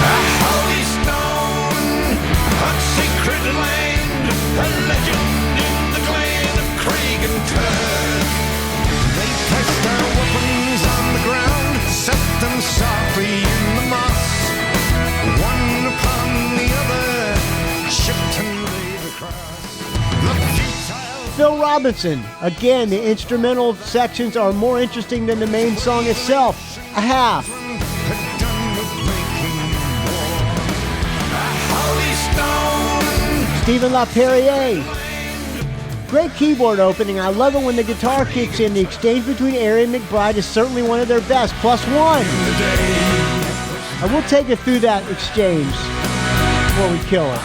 A holy stone, a secret land, a legend in the glen of Craig and Turk. They placed their weapons on the ground, set them softly in the moss, one upon the other, shipped and laid across. The futile Phil Robinson. Again, the instrumental sections are more interesting than the main song itself. A half. had done with making war. A holy stone. Stephen LaPerriere. Great keyboard opening. I love it when the guitar kicks in. The exchange between Airey and McBride is certainly one of their best. +1. I will take it through that exchange before we kill it.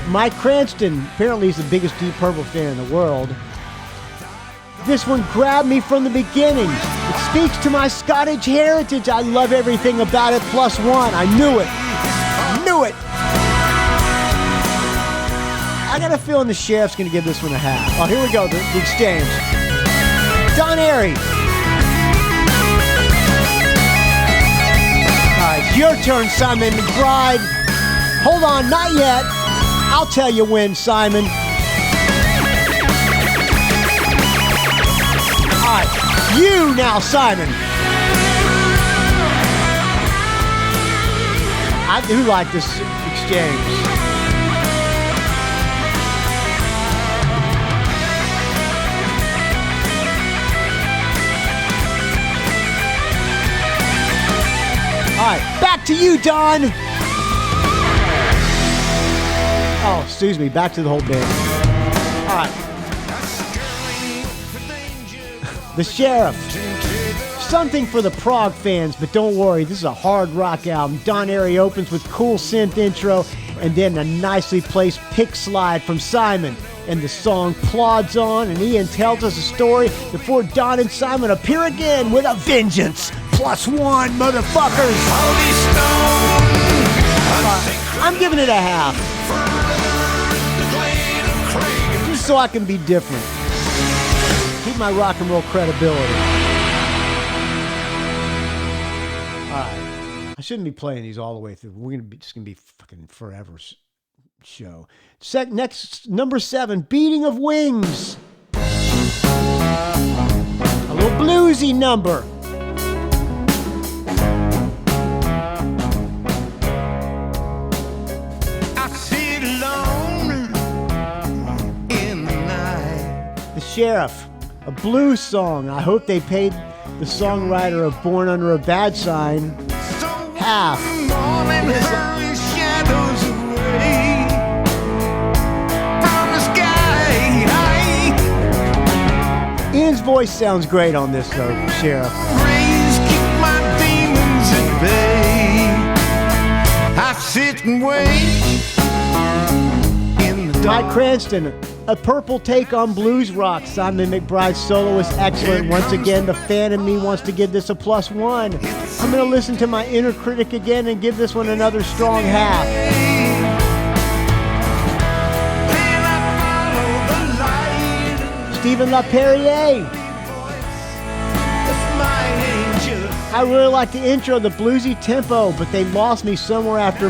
Mike Cranston, apparently he's the biggest Deep Purple fan in the world. This one grabbed me from the beginning. It speaks to my Scottish heritage. I love everything about it. +1. I knew it. Knew it. I got a feeling the sheriff's going to give this one a half. Oh, here we go. The exchange. Don Airey. All right, it's your turn, Simon McBride. Hold on, not yet. I'll tell you when, Simon. All right, you now, Simon. I do like this exchange. All right, back to you, Don. Oh, excuse me, back to the whole band. All right. The Sheriff. Something for the prog fans, but don't worry, this is a hard rock album. Don Airey opens with cool synth intro and then a nicely placed pick slide from Simon. And the song plods on, and Ian tells us a story before Don and Simon appear again with a vengeance. +1, motherfuckers. Holy stone. I'm giving it a half. Just so I can be different. Keep my rock and roll credibility. Alright. I shouldn't be playing these all the way through. We're just gonna be fucking forever show. Next, number 7, Beating of Wings. A little bluesy number. Sheriff, a blues song. I hope they paid the songwriter of Born Under a Bad Sign half. Ian's voice sounds great on this, though, Sheriff. I sit and wait in the dark. Mike Cranston, a purple take on blues rock. Simon McBride's solo is excellent. Once again, the fan in me wants to give this a +1. I'm going to listen to my inner critic again and give this one another strong half. Stephen LaPerriere. I really like the intro, the bluesy tempo, but they lost me somewhere after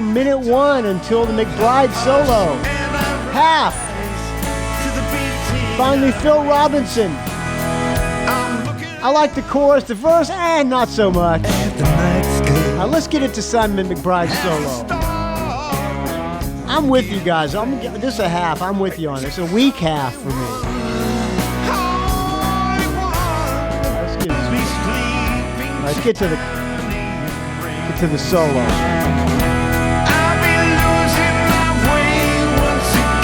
minute 1 until the McBride solo. Half. Finally, Phil Robinson. I like the chorus, the verse, and not so much. Let's get into Simon McBride's solo. I'm with you guys. This is a half. I'm with you on it. It's a weak half for me. Let's get to the solo.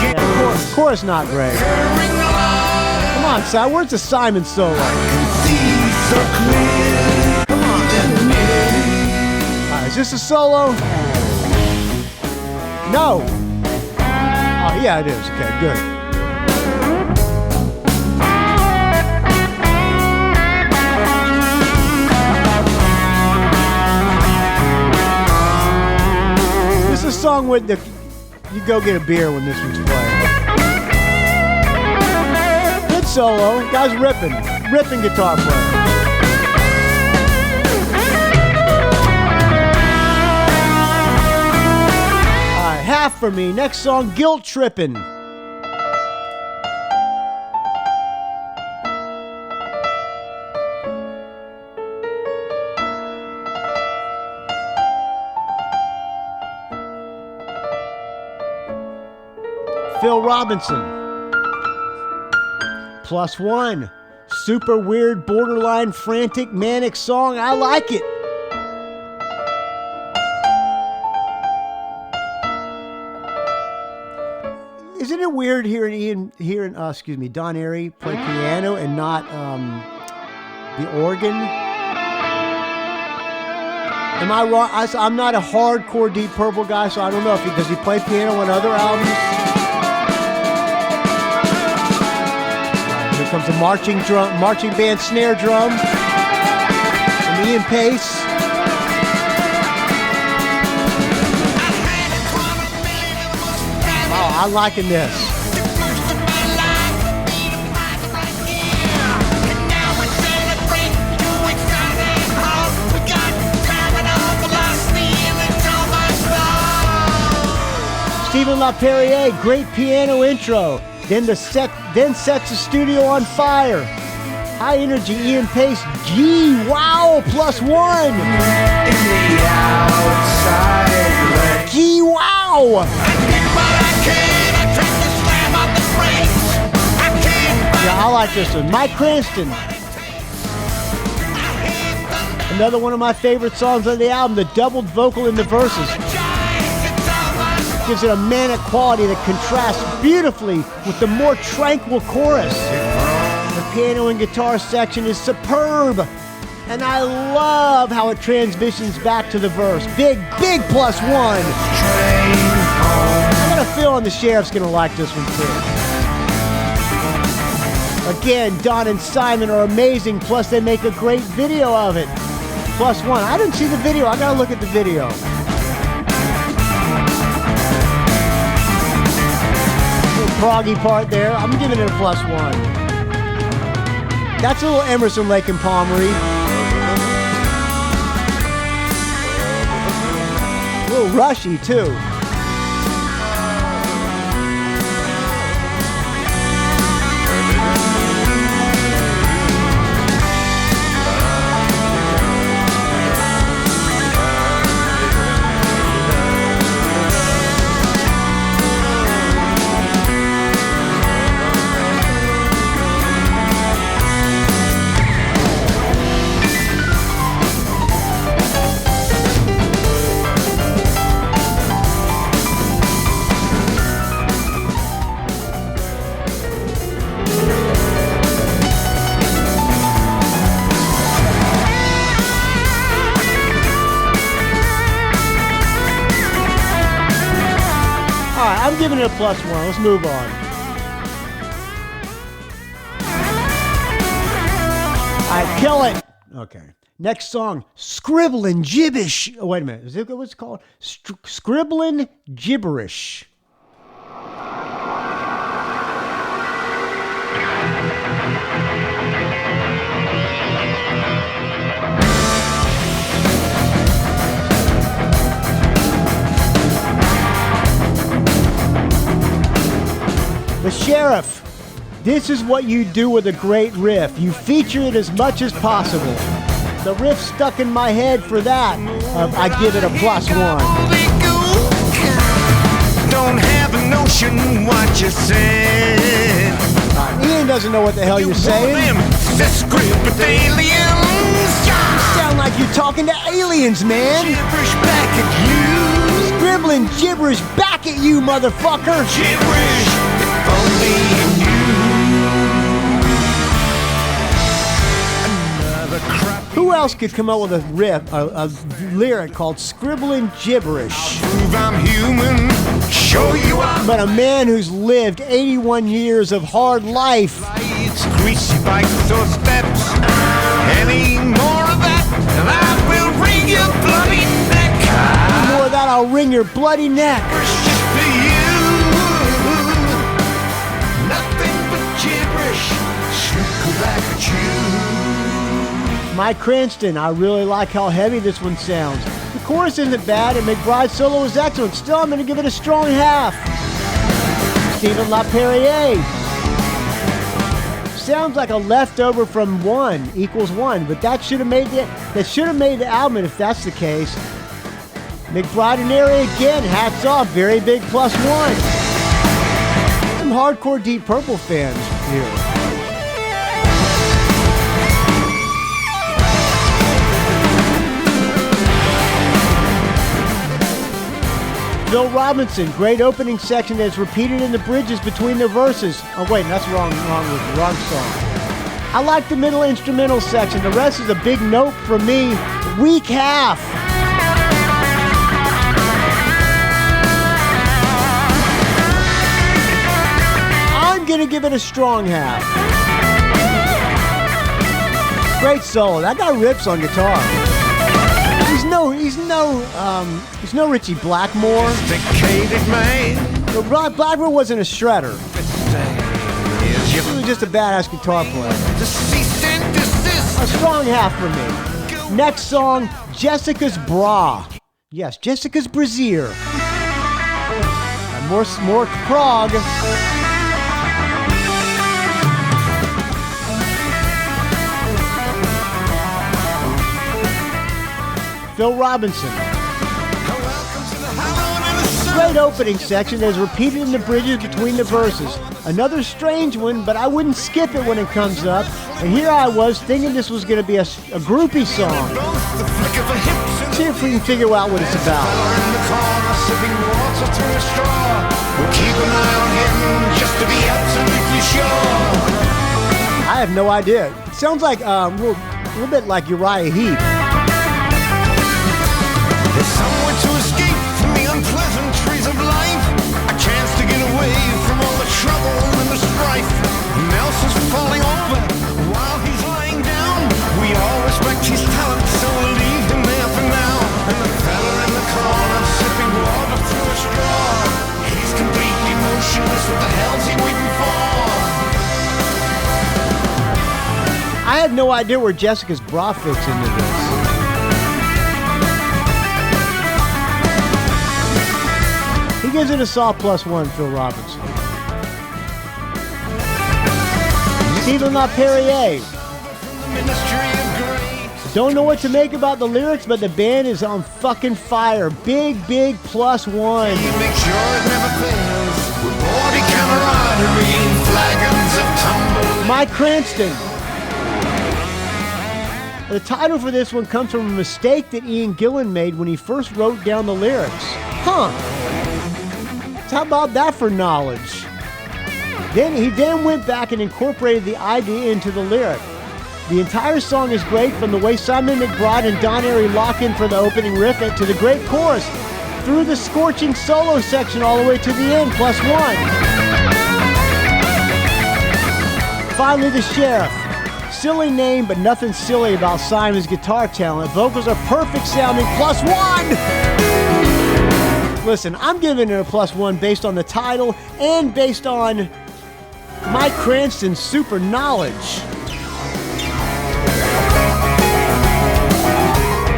Yeah, chorus not great. Come on, Si. Where's the Simon solo? Come on. Is this a solo? No. Oh, yeah, it is. Okay, good. This is a song with you go get a beer when this one's playing. Good solo. Guy's ripping guitar player. Half for me. Next song, Guilt Trippin'. Phil Robinson. +1. Super weird, borderline, frantic, manic song. I like it. Isn't it weird hearing Don Airey play piano and not the organ? Am I wrong? I'm not a hardcore Deep Purple guy, so I don't know does he play piano on other albums? Here comes the marching band snare drum from Ian Pace. I'm liking this. Stephen LaPerriere, great piano intro. Then sets the studio on fire. High energy Ian Pace. Gee, wow, +1. Gee, wow. Yeah, I like this one. Mike Cranston. Another one of my favorite songs on the album, the doubled vocal in the verses. Gives it a manic quality that contrasts beautifully with the more tranquil chorus. The piano and guitar section is superb, and I love how it transitions back to the verse. Big +1. I got a feeling the Sheriff's gonna like this one too. Again, Don and Simon are amazing, plus they make a great video of it. +1. I didn't see the video. I gotta look at the video. Little proggy part there. I'm giving it a +1. That's a little Emerson, Lake and Palmery. A little rushy too. I'm giving it a +1. Let's move on. I kill it. Okay. Next song, Scribbling Gibberish. Oh, wait a minute. Is it what's it called? Scribbling Gibberish. The Sheriff. This is what you do with a great riff. You feature it as much as possible. The riff stuck in my head for that. I give it a +1. Don't have a notion what you said. Ian doesn't know what the hell you're saying. You sound like you're talking to aliens, man. Gibberish back at you. Scribbling gibberish back at you, motherfucker. Gibberish, if only you knew. Another crap. Who else could come up with a riff, a lyric called Scribbling Gibberish? Prove I'm human. Show you I'm But a man who's lived 81 years of hard life. It's greasy bikes or steps. Any more of that, and I will wring your bloody neck. More of that, I'll wring your bloody neck. Gibberish just for you. Nothing but gibberish. Shoot back at you. Mike Cranston, I really like how heavy this one sounds. The chorus isn't bad, and McBride's solo is excellent. Still, I'm going to give it a strong half. Stephen LaPerriere. Sounds like a leftover from 1 = 1, but that should have made the album if that's the case. McBride and Airy again, hats off, very big +1. Some hardcore Deep Purple fans here. Phil Robinson, great opening section that's repeated in the bridges between the verses. Oh wait, that's wrong song. I like the middle instrumental section. The rest is a big note from me. Weak half. I'm gonna give it a strong half. Great solo. That guy rips on guitar. He's no Richie Blackmore. Sophisticated man. But Blackmore wasn't a shredder. He was just a badass guitar player. The cease and desist. A strong half for me. Next song, Jessica's Bra. Yes, Jessica's Brassiere. And more prog. Phil Robinson. Great opening section that is repeated in the bridges between the verses. Another strange one, but I wouldn't skip it when it comes up. And here I was thinking this was going to be a groupie song. See if we can figure out what it's about. I have no idea. It sounds like a little bit like Uriah Heep. There's somewhere to escape from the unpleasantries of life. A chance to get away from all the trouble and the strife. Nelson's falling over while he's lying down. We all respect his talent, so we'll leave him there for now. And the fella in the corner sipping water through a straw. He's completely motionless. What the hell's he waiting for? I had no idea where Jessica's Bra fits into this. He gives it a soft +1, Phil Robinson. Stephen LaPerriere. Don't know what to make about the lyrics, but the band is on fucking fire. Big +1. Make sure it never fails. With body camaraderie and flagons of tumble. Mike Cranston. The title for this one comes from a mistake that Ian Gillan made when he first wrote down the lyrics. Huh. How about that for knowledge? He went back and incorporated the idea into the lyric. The entire song is great, from the way Simon McBride and Don Airey lock in for the opening riff to the great chorus. through the scorching solo section all the way to the end, +1. Finally, the Sheriff. Silly name, but nothing silly about Simon's guitar talent. Vocals are perfect sounding, +1. Listen, I'm giving it a +1 based on the title and based on Mike Cranston's super knowledge.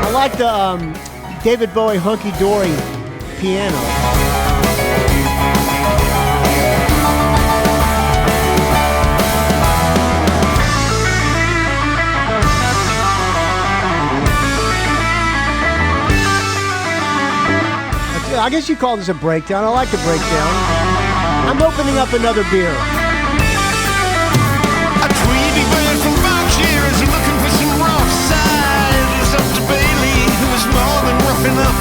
I like the David Bowie Hunky Dory piano. I guess you call this a breakdown. I like the breakdown. I'm opening up another beer. A tweedy bird from Berkshire is looking for some rough siders up to Bailey, who is more than rough enough.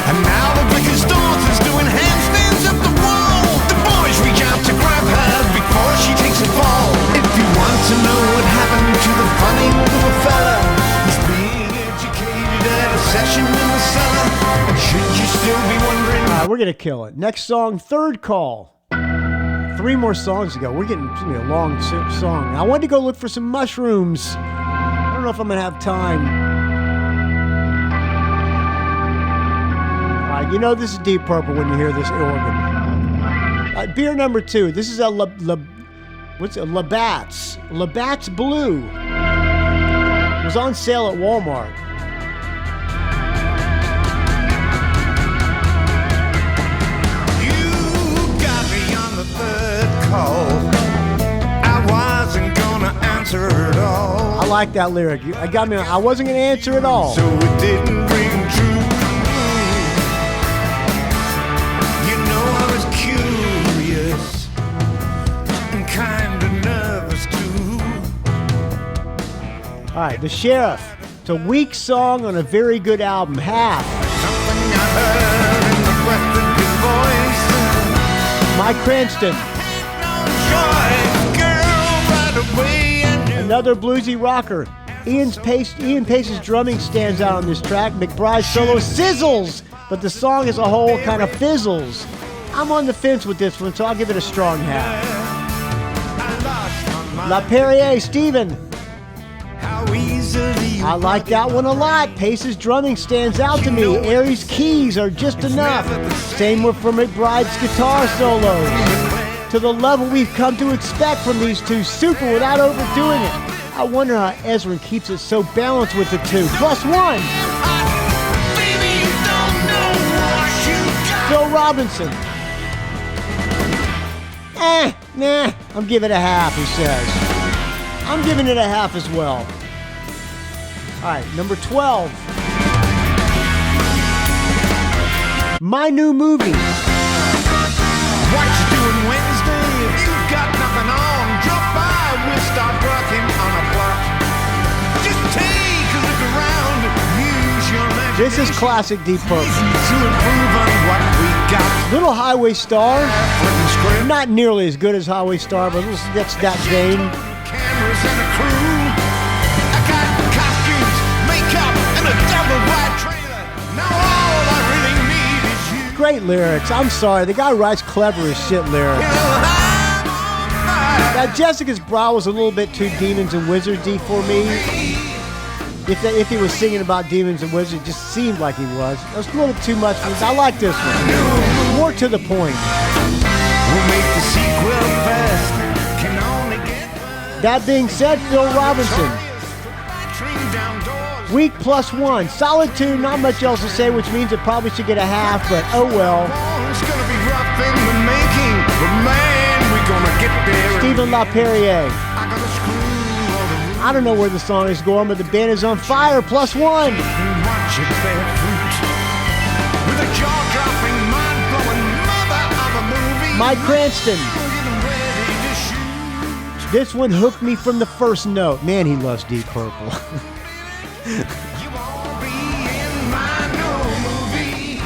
And now the vicar's daughter's doing handstands up the wall. The boys reach out to grab her before she takes a fall. If you want to know what happened to the funny little fella, he's being educated at a session in the cellar. And should you still be wondering? All right, we're going to kill it. Next song, Third Call. 3 more songs to go. We're getting a long song. I wanted to go look for some mushrooms. I don't know if I'm going to have time. All right, you know this is Deep Purple when you hear this organ. Beer number 2. This is a Labatt's. Labatt's Blue. It was on sale at Walmart. I wasn't gonna answer at all. I like that lyric. I got me. I wasn't gonna answer at all. So it didn't ring true. You know I was curious and kinda nervous too. All right, The Sheriff. It's a weak song on a very good album. Half. Something I heard in the breath of his voice. Mike Cranston. Another bluesy rocker. Ian Pace's drumming stands out on this track. McBride's solo sizzles, but the song as a whole kind of fizzles. I'm on the fence with this one, so I'll give it a strong half. La Perrier, Stephen. I like that one a lot. Pace's drumming stands out to me. Aries keys are just enough. Same with for McBride's guitar solos. To the level we've come to expect from these two, super without overdoing it. I wonder how Ezrin keeps it so balanced with the two. +1. Phil Robinson. Nah, I'm giving it a half, he says. I'm giving it a half as well. All right, number 12. My New Movie. What you doing Wednesday? If you've got nothing on, drop by. We'll start working on a plot. Just take a look around. Use your imagination. This is classic Deep Purple. To improve on what we got. Little Highway Star. Not nearly as good as Highway Star, but that's that vein. Cameras and a crew. I got costumes, makeup, and a double wide trailer. Now all I really need is you. Great lyrics. I'm sorry, the guy writes clever as shit lyrics. Now Jessica's Brow was a little bit too Demons and Wizards-y for me. If he was singing about Demons and Wizards, it just seemed like he was. It was a little too much for me. I like this one. More to the point. We'll make the sequel fast. Can only get That being said, Phil Robinson. Week +1. Solid 2, not much else to say, which means it probably should get a half, but oh well. It's gonna be rough in the making, but man, we're gonna get there. Stephen LaPerriere. I gotta screw all the I don't know where the song is going, but the band is on fire. +1. watch it bear fruit. With a jaw-dropping, mind-blowing mother of a movie. Mike Cranston. Getting ready to shoot. This one hooked me from the first note. Man, he loves Deep Purple. You won't be in my new movie.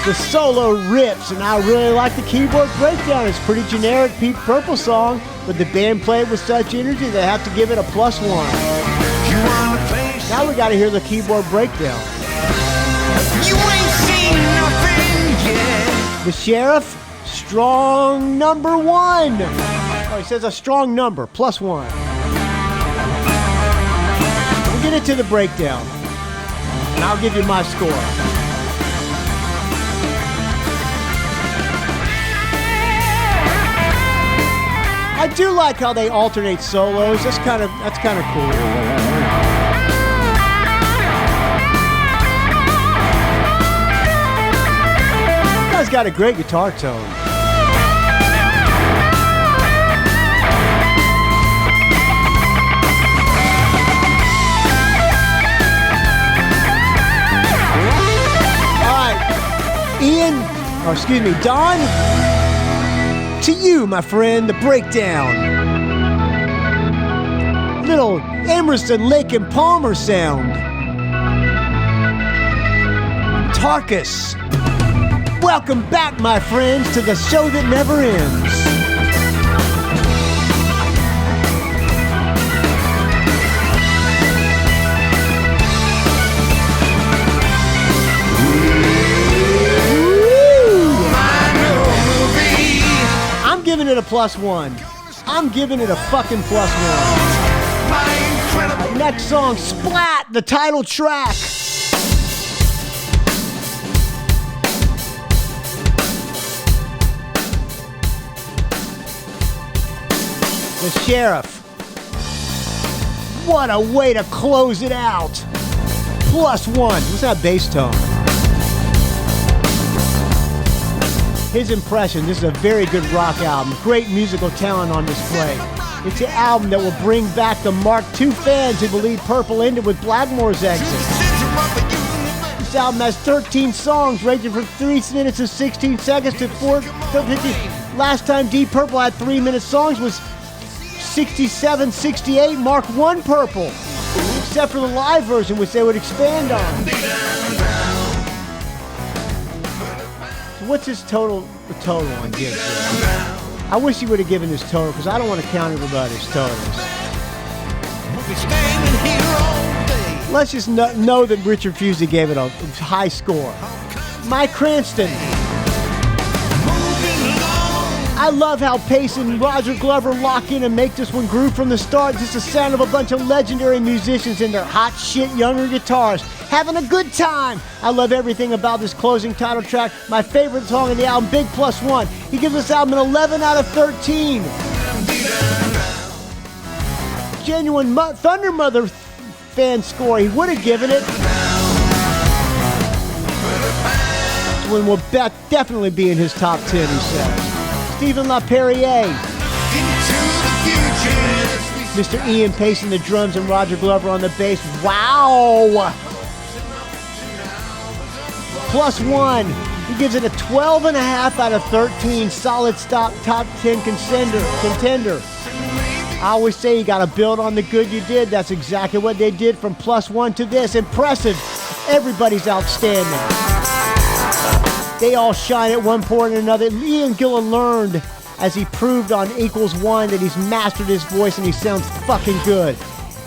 The solo rips, and I really like the keyboard breakdown. It's a pretty generic Deep Purple song, but the band played with such energy they have to give it a +1. You wanna play Now we got to hear the keyboard breakdown. You ain't seen nothing yet. The sheriff, strong number 1. Oh, he says a strong number, +1. We'll get into the breakdown, and I'll give you my score. I do like how they alternate solos. That's kind of cool. You guys got a great guitar tone. Don, to you, my friend, the breakdown. Little Emerson, Lake and Palmer sound. Tarkus. Welcome back, my friends, to the show that never ends. I'm giving it a +1. I'm giving it a fucking +1. Next song, Splat, the title track. The Sheriff. What a way to close it out. +1. What's that bass tone? His impression, this is a very good rock album. Great musical talent on display. It's an album that will bring back the Mark II fans who believe Purple ended with Blackmore's exit. This album has 13 songs ranging from 3 minutes and 16 seconds to 4:50. Last time Deep Purple had 3-minute songs was 67, 68 Mark I Purple, except for the live version, which they would expand on. What's his total on Gibbs? I wish he would have given his total, because I don't want to count everybody's totals. Let's just know that Richard Fusey gave it a high score. Mike Cranston. I love how Pace and Roger Glover lock in and make this one groove from the start. Just the sound of a bunch of legendary musicians and their hot shit younger guitars having a good time. I love everything about this closing title track. My favorite song in the album, big +1. He gives this album an 11 out of 13. Genuine Thunder Mother fan score. He would have given it. This one will definitely be in his top 10, he says. Stephen LaPerriere. Mr. Ian Pace on the drums and Roger Glover on the bass. Wow! +1. He gives it a 12.5 out of 13. Solid top 10 contender. I always say you got to build on the good you did. That's exactly what they did from +1 to this. Impressive. Everybody's outstanding. They all shine at one point or another. Ian Gillan learned, as he proved on =1, that he's mastered his voice and he sounds fucking good.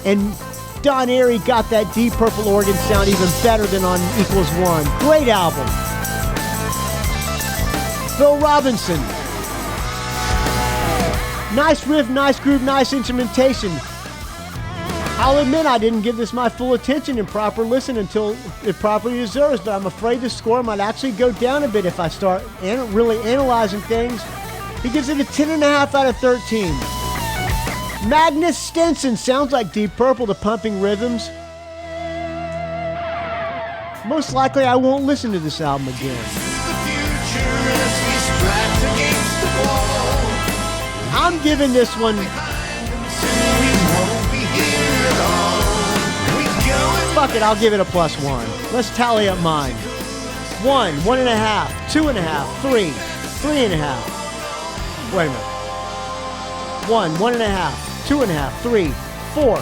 And Don Airey got that Deep Purple organ sound even better than on =1. Great album. Phil Robinson. Nice riff, nice groove, nice instrumentation. I'll admit I didn't give this my full attention and proper listen until it properly deserves, but I'm afraid the score might actually go down a bit if I start really analyzing things. He gives it a 10.5 out of 13. Magnus Stenson sounds like Deep Purple, the pumping rhythms. Most likely I won't listen to this album again. I'm giving this one... Fuck it, I'll give it a +1. Let's tally up mine. 1, 1.5, 2.5, 3, 3.5. Wait a minute. 1, 1.5, 2.5, 3, 4,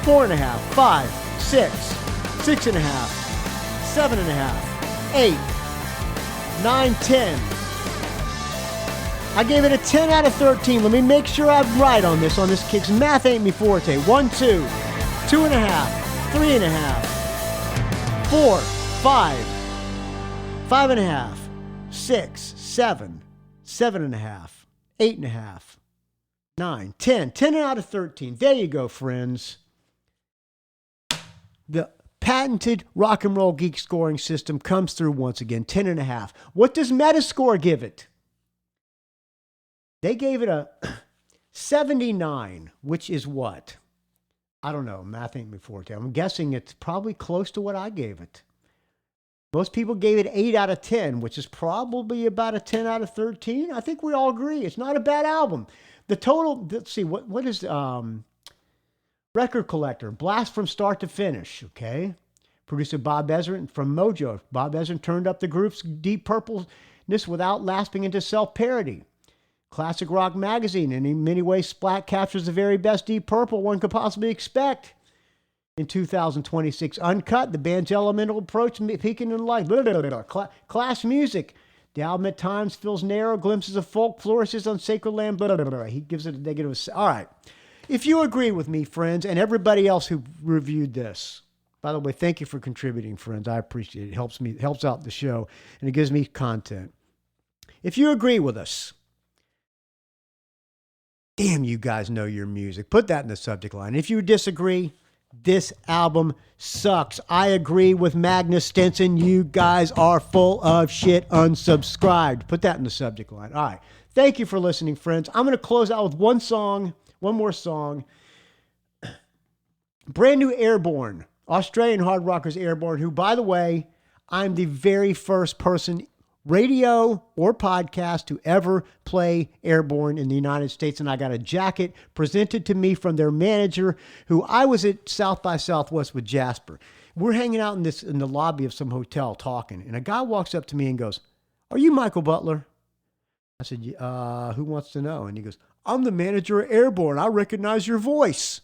4.5, 5, 6, 6.5, 7.5, 8, 9, 10. I gave it a 10 out of 13. Let me make sure I'm right on this kick. Math ain't me forte. 1, 2, 2.5, 3.5, 4, 5, 5.5, 6, 7, 7.5, 8.5, 9, 10. 10 out of 13. There you go, friends. The patented rock and roll geek scoring system comes through once again. 10.5. What does Metascore give it? They gave it a 79, which is what? I don't know. Math ain't before. I'm guessing it's probably close to what I gave it. Most people gave it 8 out of 10, which is probably about a 10 out of 13. I think we all agree. It's not a bad album. The total, let's see, what is Record Collector? Blast from start to finish, okay? Producer Bob Ezrin from Mojo. Bob Ezrin turned up the group's deep purpleness without lapsing into self-parody. Classic Rock Magazine, and in many ways, Splat captures the very best Deep Purple one could possibly expect. In 2026, Uncut, the band's elemental approach, peaking in light. Class music. The album at times feels narrow, glimpses of folk flourishes on sacred land. He gives it a negative. All right. If you agree with me, friends, and everybody else who reviewed this, by the way, thank you for contributing, friends. I appreciate it. It helps out the show, and it gives me content. If you agree with us, damn, you guys know your music. Put that in the subject line. If you disagree, this album sucks. I agree with Magnus Stinson. You guys are full of shit. Unsubscribed. Put that in the subject line. All right. Thank you for listening, friends. I'm going to close out with one more song. Brand new Airbourne. Australian hard rockers Airbourne, who, by the way, I'm the very first person, radio or podcast, to ever play Airbourne in the United States. And I got a jacket presented to me from their manager, who I was at South by Southwest with Jasper. We're hanging out in the lobby of some hotel talking, and a guy walks up to me and goes, "Are you Michael Butler?" I said, "Who wants to know?" And he goes, "I'm the manager of Airbourne. I recognize your voice."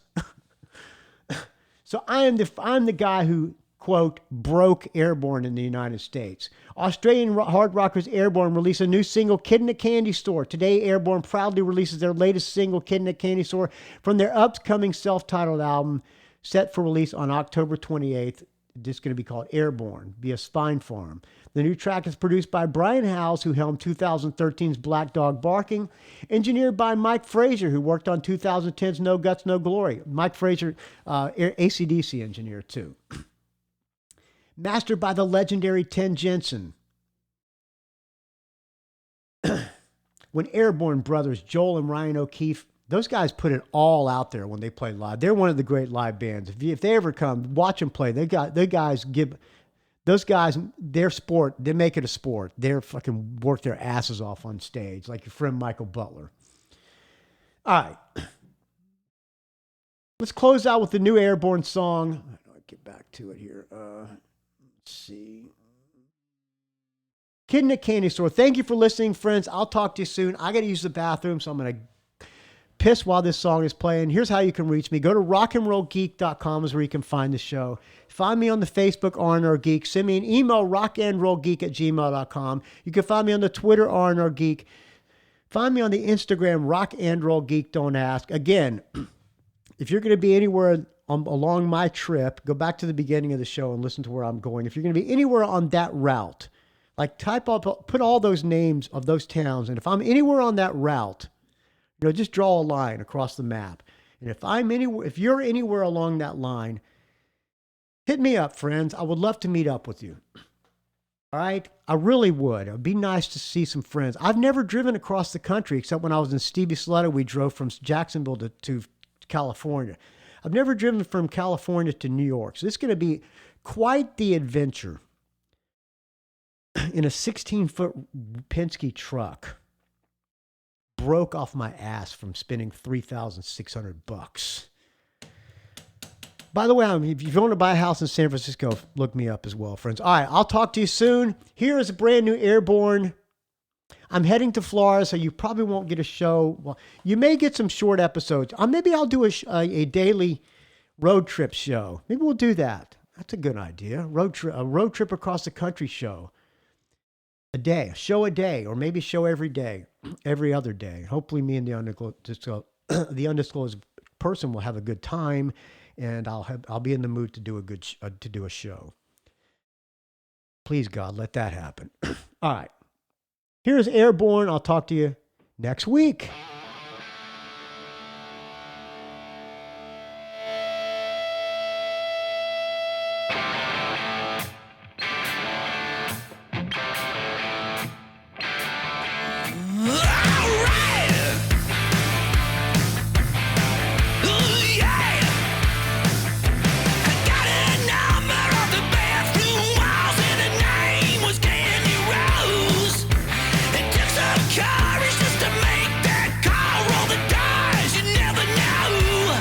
So I'm the guy who, quote, broke Airbourne in the United States. Australian hard rockers Airbourne released a new single, Kid in a Candy Store. Today, Airbourne proudly releases their latest single, Kid in a Candy Store, from their upcoming self-titled album, set for release on October 28th. It's going to be called Airbourne via Spine Farm. The new track is produced by Brian Howes, who helmed 2013's Black Dog Barking, engineered by Mike Frazier, who worked on 2010's No Guts, No Glory. Mike Frazier, AC/DC engineer, too. Mastered by the legendary Ten Jensen. When Airbourne brothers Joel and Ryan O'Keefe, those guys put it all out there when they play live. They're one of the great live bands. If they ever come, watch them play. Those guys, their sport, they make it a sport. They're fucking work their asses off on stage, like your friend Michael Butler. All right. Let's close out with the new Airbourne song. I'll get back to it here. Let's see. Kid in a Candy Store. Thank you for listening, friends. I'll talk to you soon. I got to use the bathroom, so I'm going to piss while this song is playing. Here's how you can reach me. Go to rockandrollgeek.com is where you can find the show. Find me on the Facebook, R&R Geek. Send me an email, rockandrollgeek@gmail.com. You can find me on the Twitter, R&R Geek. Find me on the Instagram, rockandrollgeek. Don't ask. Again, if you're going to be anywhere along my trip, go back to the beginning of the show and listen to where I'm going. If you're going to be anywhere on that route, like put all those names of those towns, and if I'm anywhere on that route, just draw a line across the map. And if you're anywhere along that line, hit me up, friends. I would love to meet up with you. All right? I really would. It would be nice to see some friends. I've never driven across the country, except when I was in Stevie Sletta. We drove from Jacksonville to California. I've never driven from California to New York. So this is going to be quite the adventure in a 16-foot Penske truck. Broke off my ass from spending $3,600. By the way, if you want to buy a house in San Francisco, look me up as well, friends. All right, I'll talk to you soon. Here is a brand new Airbourne. I'm heading to Florida, so you probably won't get a show. Well, you may get some short episodes. Maybe I'll do a daily road trip show. Maybe we'll do that. That's a good idea. A road trip across the country show. A show a day, or maybe show every day, every other day. Hopefully me and the undisclosed person will have a good time, and I'll be in the mood to do a show. Please, God, let that happen. All right. Here's Airbourne. I'll talk to you next week. Courage just to make that call, roll the dice, you never know.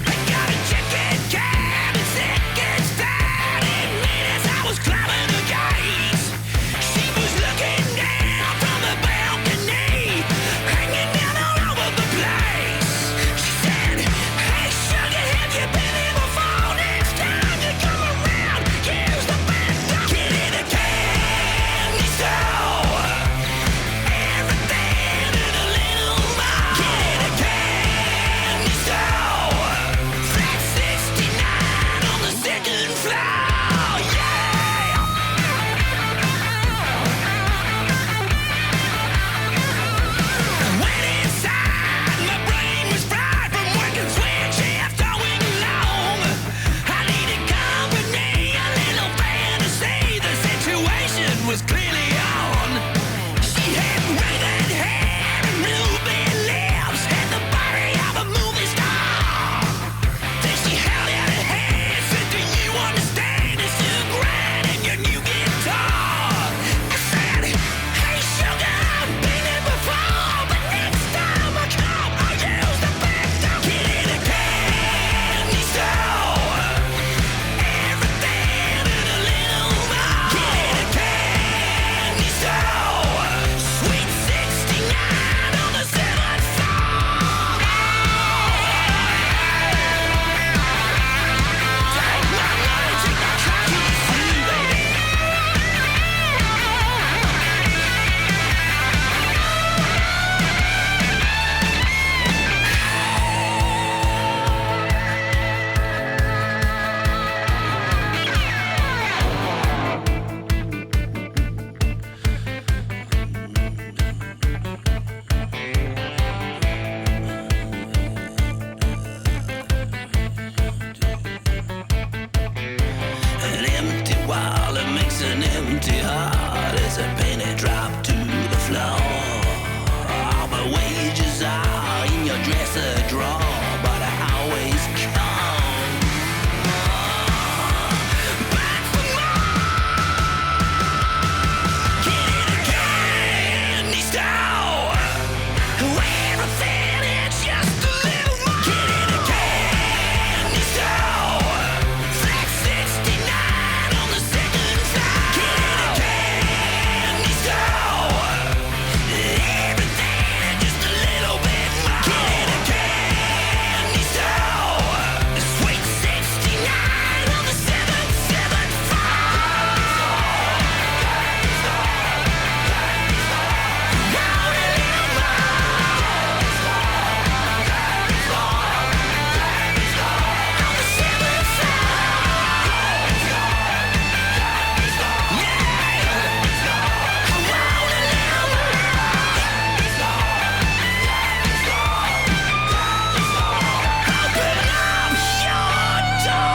I got a chicken cab and seconds flat, and minutes I was climbing the gates. She was looking down from the balcony, hanging down all over the place. She said, hey sugar, have you been here before? Next time you come around, use the bathroom. Get in a candy store. Was clearly on. She had raven hair and ruby lips, had the body of a movie star. Then she held out her hand, said, do you understand? It's too grand and your new guitar. I said, hey sugar, I've been here before, but next time I come, I'll use the back door. Get in a candy store. Everything and a little more. Get in a candy store. Sweet 69 on the 7th floor. Take my money, take my car keys too, baby. An empty wallet makes an empty heart as a penny drop to the floor. All my wages are in your dresser drawer, but I always come back for more. Get in a candy store. Everything is just a little more. Get in a candy store. Flat 69 on the 2nd floor. Get in a candy store. Everything just a little bit more. Get in a candy store. Sweet 69 on the 7th floor. Want a little on the 7th floor. Yeah. I want a little open up your door.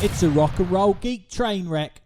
It's a rock and roll geek train wreck.